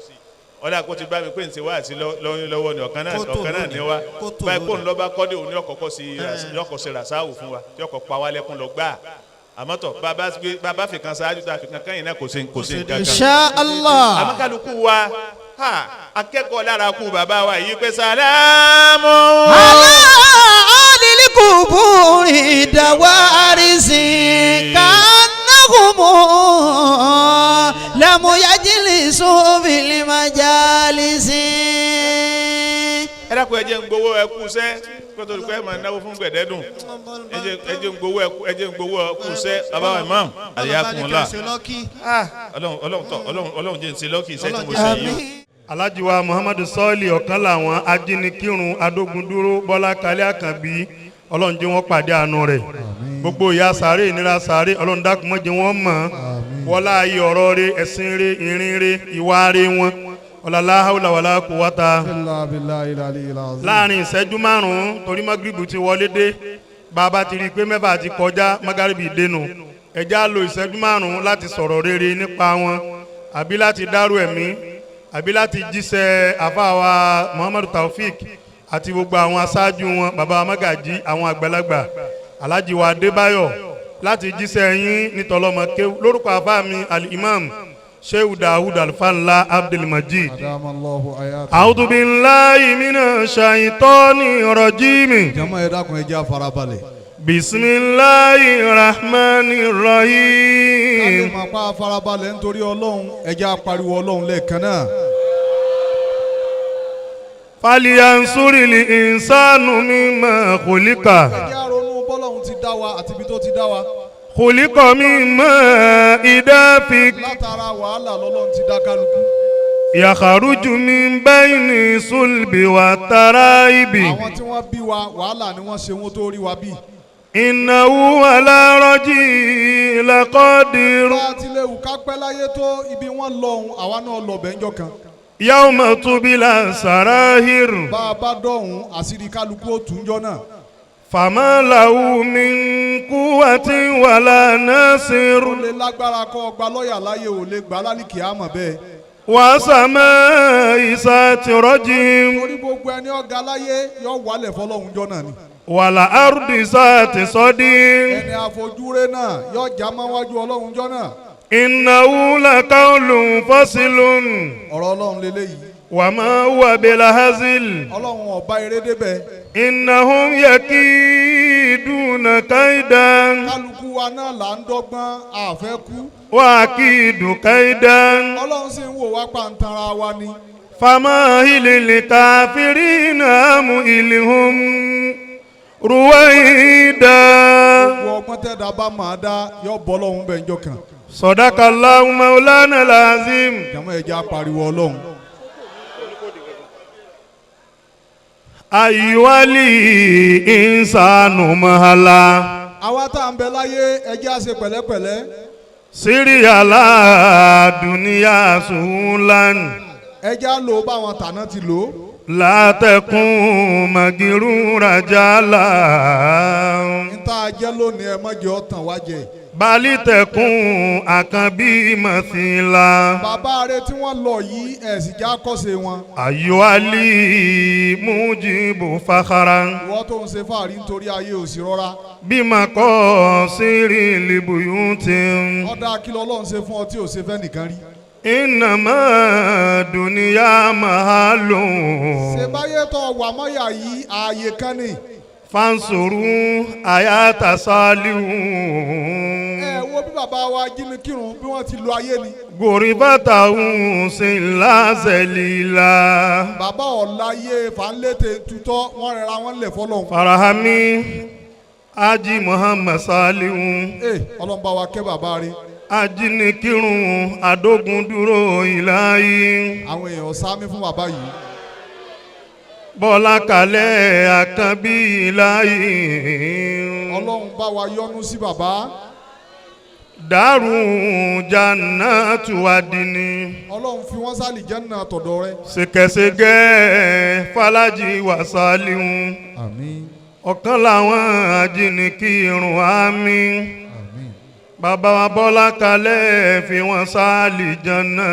ọ̀dà kó ti bá mi pé ǹsẹ̀ wá sí lọ́wọ́ ni ọ̀kan náà ní wa báyìí kó ń lọ́ bá kọ́dé òun ní ọ̀kọ̀ọ̀kọ̀ sí yọkọ̀ sí ràsáwù fún wa yọkọ̀ pa wá lẹ́kùn lọ gbà àmọ́tọ̀ bàbá fi kan ṣáájú tá a fi kan kẹ́yìn náà kò sí nǹkan kan. Insha Allah. àmọ́kálukú wa akẹ́kọ̀ọ́ lára kú bàbá wa yìí pé sàlámù. Ala alikuburi dawarisi. Kanahumu lamuyajilisu fil majalisi. ẹ dákun ẹ jẹ́ ń gbowó ẹ kú sẹ́ kótó olùkọ́ ẹ máa náwó fún gbẹ̀dẹ́dùn ẹ jẹ́ ń gbowó ẹ kú sẹ́ bàbá wa imam aliyakunla ọlọ́run jẹ́ ń ṣe lọ́kì iṣẹ́ tí mo ṣe yìí. Alhaji wa Muhammadu Soliu ọ̀kan làwọn ajínigbìrún adógundúró Bọ́lá Kalẹ́ Àkànbí Ọlọ́run jẹ́ wọ́n pàdé àánú rẹ̀ gbogbo ìyà sàárè ìnira sàárè Ọlọ́run dákun má jẹ́ wọ́n mọ̀ wọlá ayé ọ̀rọ̀ rẹ̀ ẹ̀sìn rẹ̀ ìrìn rẹ̀ ìwà rẹ̀ wọn ọ̀làlá haúlà wàlá quwwata. láàrin ìṣẹ́jú márùn-ún torí magribu ti wọlé dé bàbá ti rí i pé mẹ́fà ti kọjá magaribi dénú ẹ̀já lo ìṣẹ́jú márùn-ún láti sọ̀rọ̀ rere nípa wọn àbí láti dárò ẹ̀mí àbí láti jíṣẹ́ àfáwà Muhammadu Taofik àti gbogbo àwọn aṣáájú wọn bàbá Magaji àwọn àgbàlagbà Alhaji wa Adébáyọ̀ láti jíṣẹ́ yín nítọ́lọ́mọ kéwú lórúkọ àfáà mi al-imam Sheikh Dawud Alfanla Abdulmajid. A'udhu billahi minash shaitani rajim. Jama ẹ dákun ẹ jẹ́ farabalẹ̀. Bismillahir rahmanir rahim. Ká lè máa pa farabalẹ̀ nítorí Ọlọ́run ẹ jẹ́ apariwo Ọlọ́run lẹ́ẹ̀kan náà. Falyansuril insanu mimma khuliqa. Ẹ jẹ́ àrònú bọ́lọ́run ti dá wa àti ibi tó ti dá wa. Khuliqa mimma idafik. Látara wàhálà lọ́lọ́run ti dá kálukú. Yakharuju min bayni sulbi wa taraibi. Àwọn tí wọ́n bí wa wàhálà ni wọ́n ṣe wọ́n tó rí wa bí. Innahu ala raji laqadir. Bá a ti lè wù ká pẹ́ láyé tó ibi wọ́n lọ́hùn àwa náà lọ bẹ́ńjọ́ kan. Yawma tubila sarahir. Bá a bá dọ̀hún àṣírí kálukú ó tún jọ náà. Fama lahu min quwwatin wala nasir. Ó lè lágbára kọ́ ọgbà lọ́ọ̀yà láyé ò lè gbà lálìkì àmọ̀ bẹ́ẹ̀. Wa samaa'i zati rajim. Torí gbogbo ẹni ọ̀gá láyé yóò wálẹ̀ fọlọ́hún jọ náà ni. wàlà ardi sáàtì sọ́dí. ẹni àfojúre náà yóò já mọ́ wájú ọlọ́run jọ́ náà. innahu laqawlun fasilun. ọ̀rọ̀ ọlọ́run lélẹ́yìí. wa ma huwa bil hazil. ọlọ́run ọba eré débẹ̀. innahum yakiduna kaidan. kálukú wa náà là ń dọ́gbọ́n àfẹ́ kú. wa akidu kaidan. ọlọ́run sì ń wò wá pàǹtara wa ni. famahilil kafirina amhilhum ruwaida. gbogbo ọgbọ́n tẹ́da bá máa dá yọ bọ́ lọ́hún bẹ́ẹ̀ njọ́ kan. Sadakallahu maulana lazim. jàmọ́ ẹ̀jẹ̀ apariwo ọlọ́run. ayiwali insanu mahala. àwa tá à ń bẹ láyé ẹjẹ́ á ṣe pẹ̀lẹ́pẹ̀lẹ́. siriyala duniya sulan. ẹjẹ́ á lò báwọn tàná ti lò. látẹkùn magirura jala. níta jẹ́ lónìí ẹ mọ́jọ́ ọ̀tàn wá jẹ. balitẹkùn àkànbí masila. bàbá rẹ tí wọ́n lọ yìí ẹ̀sìn já kọ́sẹ̀ wọn. ayiwali mujibu fakharan. ìwọ tó ń ṣe fàárí nítorí ayé òsì rọra. bímọ kọ́ sírí libuyutin. ọ̀dà kìlọ̀ ọlọ́run ṣe fún ọ tí ò ṣe fẹ́ nìkan rí. innama duniya mahalun. ṣe báyé tó wà mọ́yà yìí ààyè kan ni. fansuru ayata salihu. ẹ wo bí bàbá wa jínikírun bí wọ́n ti lo ayé ni. goribata sinlazelila. bàbá ọ̀láyé fanlété tutọ́ wọ́n rẹra wọn lẹ̀ fọlọ́hún. farahami aji muhammad salihu. ọlọ́run bá wa kẹ́ bàbá rẹ. ajinikirun adogun dúró ìlàyé. àwọn èèyàn sáámi fún bàbá yìí. bọ́lá kalẹ̀ àkànbí ìlàyé. ọlọ́run bá wa yọ́nú sí bàbá. dàrú jannatu adini. ọlọ́run fi wọ́n sálì jẹ́nà tọ̀dọ̀ rẹ. ṣèkẹṣẹgẹ falaji wasalihu. àmín. ọ̀kan làwọn ajínigbìrún àmì. àmín. bàbá wa bọ́lá kalẹ̀ fi wọ́n sálì jẹ́nà.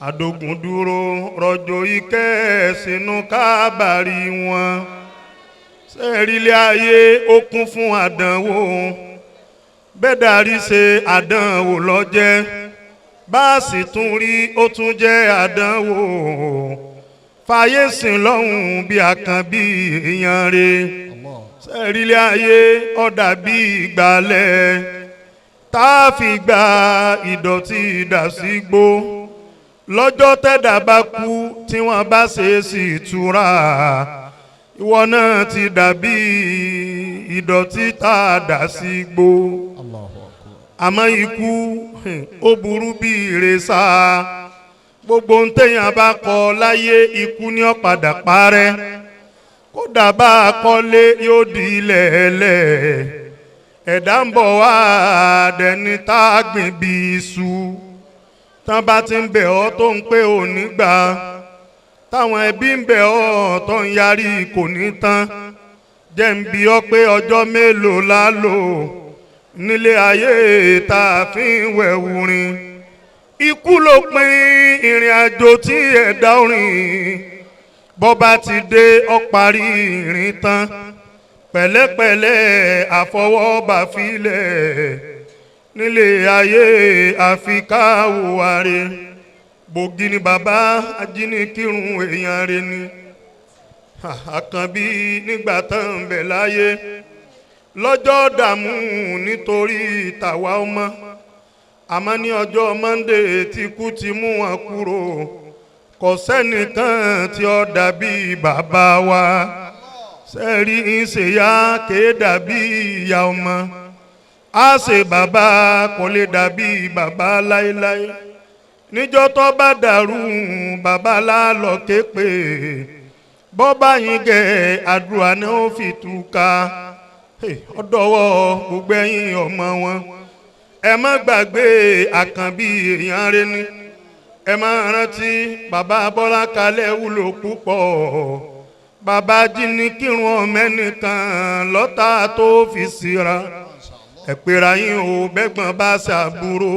adogun dúró rọ̀jò ikẹ́ sínú kábàárì wọn. sẹ́ẹ̀rìlẹ̀ ayé ó kún fún àdánwò. bẹ́ẹ̀ darí ṣe àdánwò lọ́jẹ́. bá a sì tún rí ó tún jẹ́ àdánwò. fàyè sìn lọ́hùn bí àkànbí èèyàn re. sẹ́ẹ̀rìlẹ̀ ayé ó dàbí ìgbàlẹ̀. tá a fi gba ìdọ̀tí dà sí gbó. lọ́jọ́ tẹ́dà bá kú tí wọ́n bá ṣe é sì túra. ìwọ náà ti dàbí ìdọ̀tí tá a dà sí gbó. àmọ́ ikú ó burú bí ìrẹsà. gbogbo ń tẹ̀yàn bá kọ láyé ikú ní ó padà parẹ́. kódà bá a kọ́lé yóò di lẹ́lẹ̀. ẹ̀dá ń bọ̀ wá dẹni tá a gbìn bí iṣu. tán bá ti ń bẹ̀ ọ́ tó ń pé òní gbà. táwọn ẹbí ń bẹ̀ ọ́ tó ń yarí kò ní tán. jẹ́ ń bi ọ́ pé ọjọ́ mélòó la lò nílé ayé tá a fi ń wẹ̀wù rìn. ikú ló pin ìrìn àjò tí ẹ̀dá rìn. bọ́ bá ti dé ó parí ìrìn tán. pẹ̀lẹ́pẹ̀lẹ́ àfọwọ́bà filẹ̀. nílé ayé àfikáwòwáre. bògì ni bàbá ajínigbìrún èèyàn rẹ ni. àkànbí nígbà tán ń bẹ láyé. lọ́jọ́ dààmú nítorí tàwa ọmọ. àmọ́ ní ọjọ́ Monday tí kú ti mú wọn kúrò. kò sẹ́nìkan tí ó dàbí bàbá wa. sẹ́ẹ̀rí ìṣèyá kéé dàbí ìyá ọmọ. a ṣe bàbá kò lè dàbí bàbá láéláé. níjọ́ tó bá dàrú bàbá lálọ́ képe. bọ́ báyìí gẹ̀ àdúrà ni ó fi túká. ọ̀dọ́wọ́ gbogbo ẹ̀yin ọmọ wọn. ẹ má gbàgbé àkànbí èèyàn rẹ ni. ẹ má rántí bàbá bọ́lá kalẹ̀ wúlò púpọ̀. bàbá jínigbìrún ọmẹ́nìkan lọ́tà tó fi síra. ẹ̀pẹ̀rẹ̀ yín ò bẹ́gbọ̀n bá ṣàbúrò.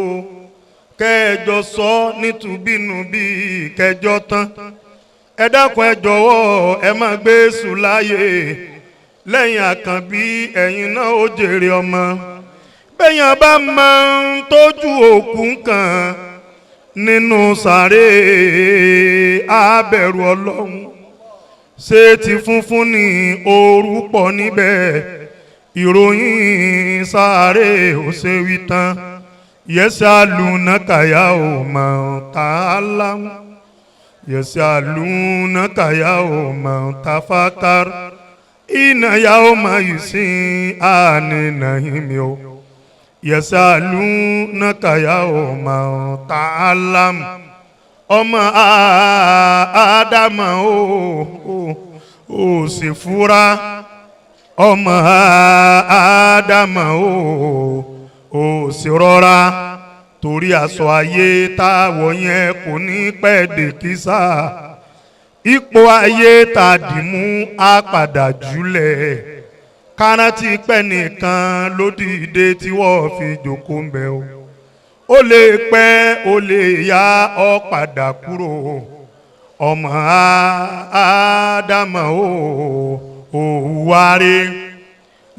kẹjọ sọ nítubínúbí kẹjọ tán. ẹ dákun ẹ jọ̀wọ́ ẹ má gbé sùn láyé. lẹ́yìn àkànbí ẹ̀yin náà ó jèrè ọmọ bẹ́yàn bá máa ń tójú òkú kan nínú sàré abẹ̀rù ọlọ́run ṣé ti funfun ní ooru pọ̀ níbẹ̀ ìròyìn sàré ò ṣe wí tán yẹ́sàlùnàkà yawma ta'lam yẹ́sàlùnàkà yawma tafakkar inna yawma yusin aninahimyo yẹ́sàlùnàkà yawma ta'lam ọmọ Ádámà ó sì fura ọmọ Ádámà ó sì rọra torí aṣọ ayé táwọ̀ yẹn kò ní pẹ́ dé kísà ipò ayé tá a dì mú á padà jùlẹ̀ kárántì pẹ́ nìkan ló dìde tí wọ́n fi jókòó ń bẹ̀ ó lè pẹ́ ó lè yá ọ padà kúrò ọmọ Ádámà ó wáre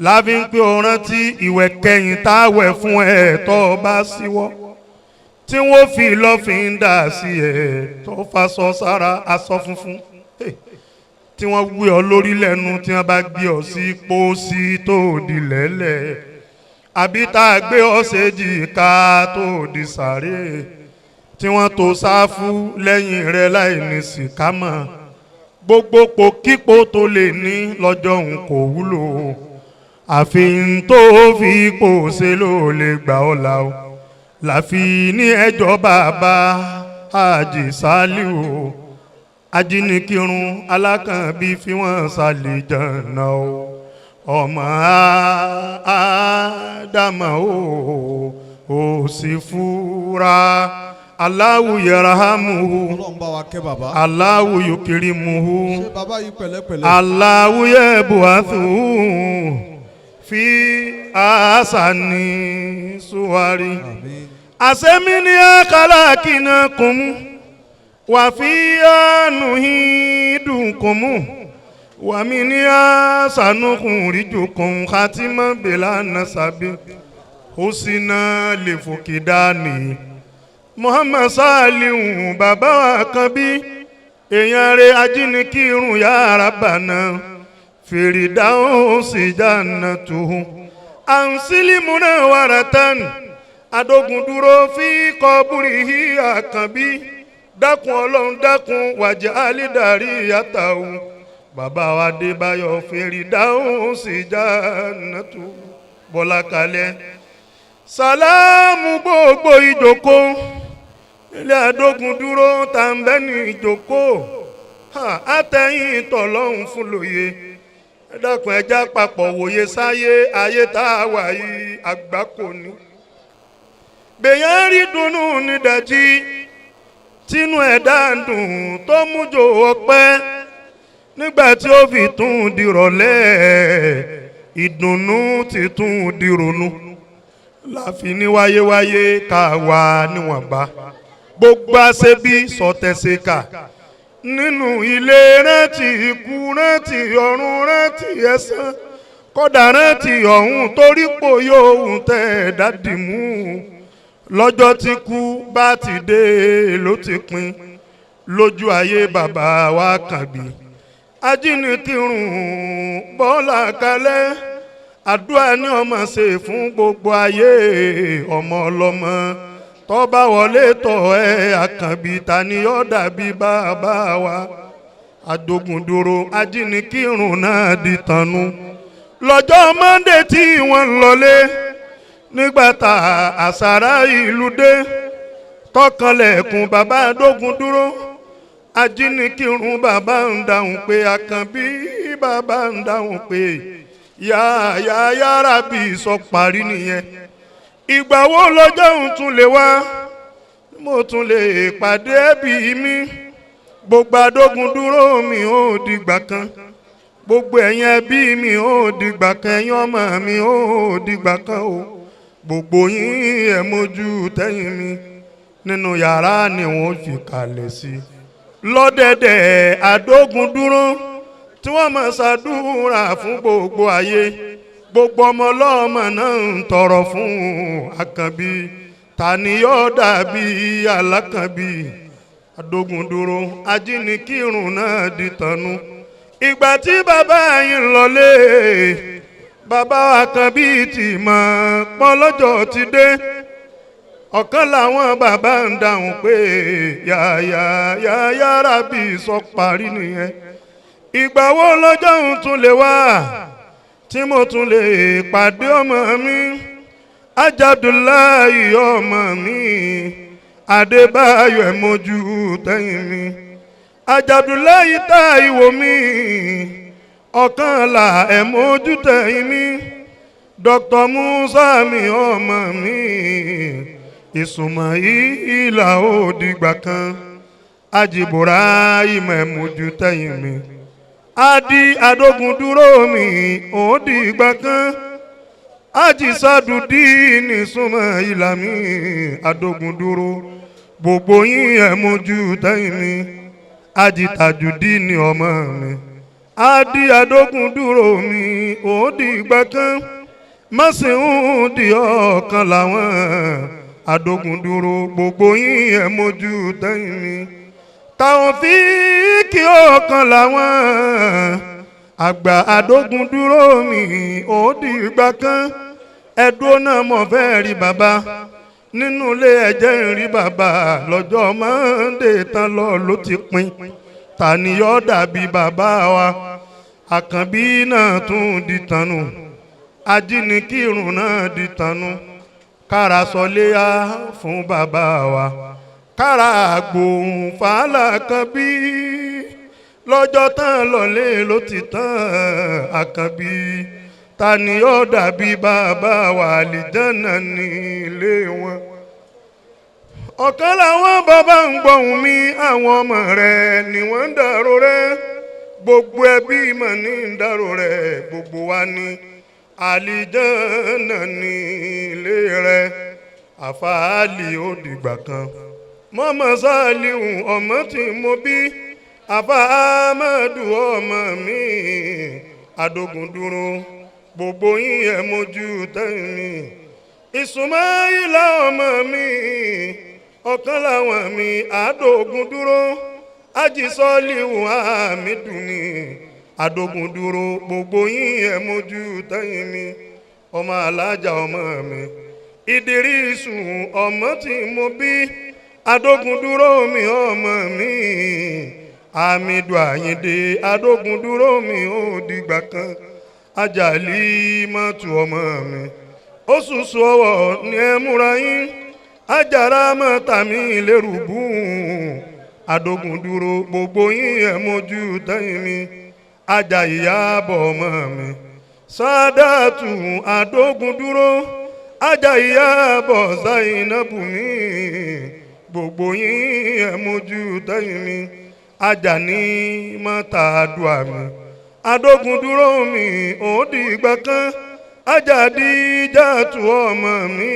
láfi ń pé o rántí ìwẹ̀ kẹyìn táwẹ̀ fún ẹ tó bá síwọ́ tí wọ́n fi lọ́fíńdà sí ẹ tó faṣọ sára aṣọ funfun tí wọ́n gbé ọ lórí lẹ́nu tí wọ́n bá gbé ọ sí pósí tó di lẹ́lẹ̀ àbí tá a gbé ọ séjì ká tó di sàré tí wọ́n tó sáfù lẹ́yìn rẹ láì ní sìkámọ̀ gbogbo pòkípò tó lè ní lọ́jọ́ òun kò wúlò àfihàn tó fi ipò ṣe ló lè gbà ọ́ la o láfi ní ẹjọ́ bàbá Hájì Sàlíù ajínigbìrún alákànbí fi wọ́n ṣàlìjànà o ọmọ Ádámà ó sì fura Allahu yarhamuhu Ọlọ́run bá wa kẹ́ bàbá. Allahu yukrimuhu ṣé bàbá yìí pẹ̀lẹ́pẹ̀lẹ́. Allahu yab'athuhu fi asani suwari asemini akhalaqnakum wa fiha nu'idukum wa minha sanukhrijukum khatiman bila nasabi husna lifukidani Muhammad Saliu bàbá wa kan bí èèyàn rẹ̀ ajínigbìrún ya Rabbana Firidausi jannatuhu ansilimuna waratan adogun dúró fi kọbúrìhí àkànbí dákun ọlọ́run dákun wàjà alídàrí yàtàwù bàbá wa Adébáyọ̀ Firidausi jannatuhu bọ́lá kalẹ̀ sàlámù gbogbo ìjòkó ilé adógun dúró tàǹbẹ́ni ìjòkó àtẹ̀yìn tọ̀lọ́hún fún lóye ẹ dákun ẹja papọ̀ wòye sáyé ayé tá a wà yìí àgbákò ni bèèyàn rí dunnú nídàjí tínú ẹ̀dá ń dùn tó mújò ọpẹ́ nígbà tí ó fi tún dìrọ̀lẹ́ ìdùnnú ti tún dìrònú láfi ní wáyéwáyé ká wà níwọ̀nba gbogbo àṣebí sọtẹ̀sẹ̀ka nínú ilé rántí ikú rántí ọ̀run rántí ẹ̀san kódà rántí ọ̀hún torí pò yóò hùn tẹ́ dádì mú lọ́jọ́ tí kú bá ti dé ló ti pin lójú ayé bàbá wa Kànbí ajínigbìrún bọ́lá kalẹ̀ àdúrà ní ọmọ ṣe fún gbogbo ayé ọmọ ọlọ́mọ tọ́ba wọlé tọ̀ ẹ́ Àkànbí ta ni ó dàbí bàbá wa Adógundúró ajínigbìrún náà di tànú lọ́jọ́ Monday tí wọ́n ń lọlé nígbà tá àṣàrà ìlú dé tọkànlẹ̀kùn bàbá Adógundúró ajínigbìrún bàbá ń dáhùn pé Àkànbí bàbá ń dáhùn pé yára bí sọ parí nìyẹn ìgbà wo lọ́jọ́ òun tún lè wá mo tún lè pàdé ẹbí mi gbogbo Adógundúró mi ò dìgbà kan gbogbo ẹ̀yin ẹbí mi ò dìgbà kan ẹ̀yin ọmọ mi ò dìgbà kan o gbogbo yín ẹ̀ mójú tẹ́yìn mi nínú yàrá ni wọ́n fi kalẹ̀ sí lọ́dẹ̀dẹ̀ Adógundúró tí wọ́n máa ṣàdúrà fún gbogbo ayé gbogbo ọmọ ọlọ́mọ náà ń tọrọ fún Àkànbí ta ni yóò dàbí Alákànbí Adógundúró ajínigbìrún náà di tànú ìgbà tí bàbá yìí ń lọlé bàbá Àkànbí ti mọ̀ pọ́n lọ́jọ́ ti dé ọ̀kan làwọn bàbá ń dáhùn pé yàyà rábì sọ parí nìyẹn ìgbà wo lọ́jọ́ ń tún lè wá tí mo tún lè pàdé ọmọ mi Ajabdullahi ọmọ mi Adébáyọ̀ ẹ̀mọ́jú tẹ̀yìn mi Ajabdullahi Táíwò mi ọ̀kan là ẹ̀mọ́jú tẹ̀yìn mi Dr. Musa mi ọmọ mi Ismaila ó dìgbà kan Ajibora ìmọ̀ ẹ̀mọ́jú tẹ̀yìn mi Adi Adógundúró mi ó dìgbà kan Ajísádùdíìnì Ismaila mi Adógundúró gbogbo yín ẹ̀ mójú tẹ́yìn mi Ajítájùdíìnì ọmọ mi Adi Adógundúró mi ó dìgbà kan Màsíùn di ọ̀kan làwọn Adógundúró gbogbo yín ẹ̀ mójú tẹ́yìn mi Taofíìkì ọ̀kan làwọn àgbà Adógundúró mi ó dìgbà kan ẹ̀dùn náà mọ̀ fẹ́ rí bàbá nínú ilé ẹ̀jẹ̀ ń rí bàbá lọ́jọ́ mọ́ndé tán lọ ló ti pin ta ni yóò dàbí bàbá wa Àkànbí náà tún di tànú ajínigbìrún náà di tànú kára sọléyà fún bàbá wa kára gbóhùn f'Àkànbí lọ́jọ́ tán lọ́lé ló ti tán Àkànbí ta ni yóò dàbí bàbá wa àlìjánà ní ilé wọn. ọ̀kan làwọn bàbá ń gbóhùn mi àwọn ọmọ rẹ̀ ni wọ́n ń dàrú rẹ̀ gbogbo ẹbí mọ̀ ní ń dàrú rẹ̀ gbogbo wa ní àlìjánà ní ilé rẹ̀ àfàálì ó dìgbà kan mọ́mọ́ Sàlíù ọmọ tí mo bí àfà Amadu ọmọ mi Adógundúró gbogbo yín ẹ̀ mójú tẹ́yìn mi Ismaila ọmọ mi ọ̀kan làwọn mi Adógundúró Ajísọ́líù Hamidu mi Adógundúró gbogbo yín ẹ̀ mójú tẹ́yìn mi ọmọ alájà ọmọ mi Ìdírísù ọmọ tí mo bí Adógundúró mi ọmọ mi Hamidu Àyìndé Adógundúró mi ó dìgbà kan Àjàlímátù ọmọ mi ó ṣùṣù ọwọ́ ní ẹ múra yín Àjàrà mọ́tàmí lérùbù Adógundúró gbogbo yín ẹ mójú tẹ́yìn mi Àjàyíyábọ̀ ọmọ mi Sádàtù Adógundúró Àjàyíyábọ̀ Zainabu mi gbogbo yín ẹ mójú tẹ́yìn mi Àjàní mọ́tàdúà mi Adógundúró mi ó dìgbà kan Àjàdíjàtù ọmọ mi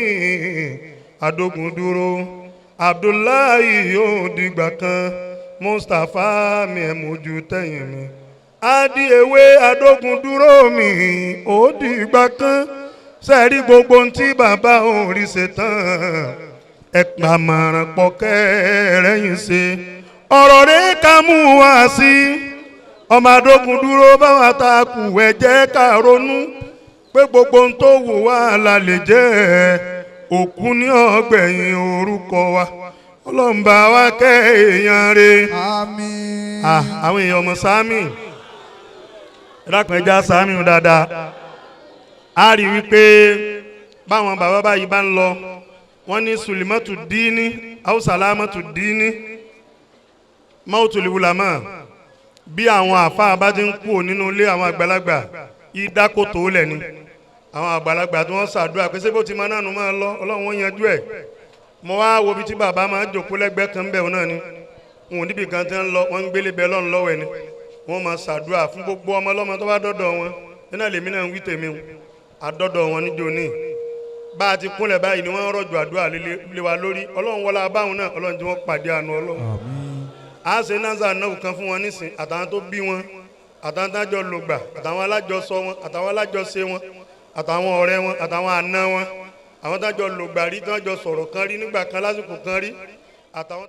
Adógundúró Abdullahi ó dìgbà kan Mustapha mi ẹ mójú tẹ́yìn mi Adíewé Adógundúró mi ó dìgbà kan sẹ́ẹ̀rí gbogbo ntí bàbá òun rí ṣe tán ẹ pàmọ̀ràn pọ̀ kẹ́rẹ́yìn ṣe ọ̀rọ̀ rẹ̀ ká mú wá sí ọmọ Adógundúró báwa ta kù ẹ jẹ́ ká ronú pé gbogbo ohun tó wù wá la lè jẹ́ òkú ní ọgbẹ̀yìn orúkọ wa ọlọ́mbà wa kẹ́ èèyàn rẹ̀ àmín. àwọn èèyàn ọmọ sáàmì ìdákanjá sáàmì dáadáa a rí wípé báwọn bàbá báyìí bá ń lọ wọ́n ní Sulimatu Dini aw Salamatu Dini Mautul Ulama bí àwọn àfáà bá ti ń kú nínú ilé àwọn àgbàlagbà ìdákòtò lẹ̀ ni àwọn àgbàlagbà tí wọ́n ṣàdúrà pé sébò tí máa nánu máa lọ Ọlọ́run wọn yanjú ẹ̀ mo wá wo bí tí bàbá máa jòkó lẹ́gbẹ̀ẹ́ kan bẹ̀ wọn náà ni wọn ò níbi kan tí ń lọ wọ́n ń gbélé bẹ́ẹ̀ lọ́run lọ́wọ́ ẹ̀ ni wọ́n máa ṣàdúrà fún gbogbo ọmọ ọlọ́mọ tó bá dọ́dọ̀ wọn nínú àlèmí náà ń wí tèmi àdọ́dọ̀ wọn níjó ní bá a ti kúnlẹ̀ báyìí ni wọ́n rọ̀jò àdúrà lé wa lórí Ọlọ́run wọlé abáwọn náà Ọlọ́run tí wọ́n pàdé àánú Ọlọ́run a ṣe náza náà kan fún wọn nísìn àtàwọn tó bí wọn àtàwọn tájọ lògbà àtàwọn alájọsọ wọn àtàwọn alájọṣe wọn àtàwọn ọ̀rẹ́ wọn àtàwọn àna wọn àwọn tájọ lògbà rí tájọ sọ̀rọ̀ kan rí nígbà kan lásìkò kan rí àtàwọn.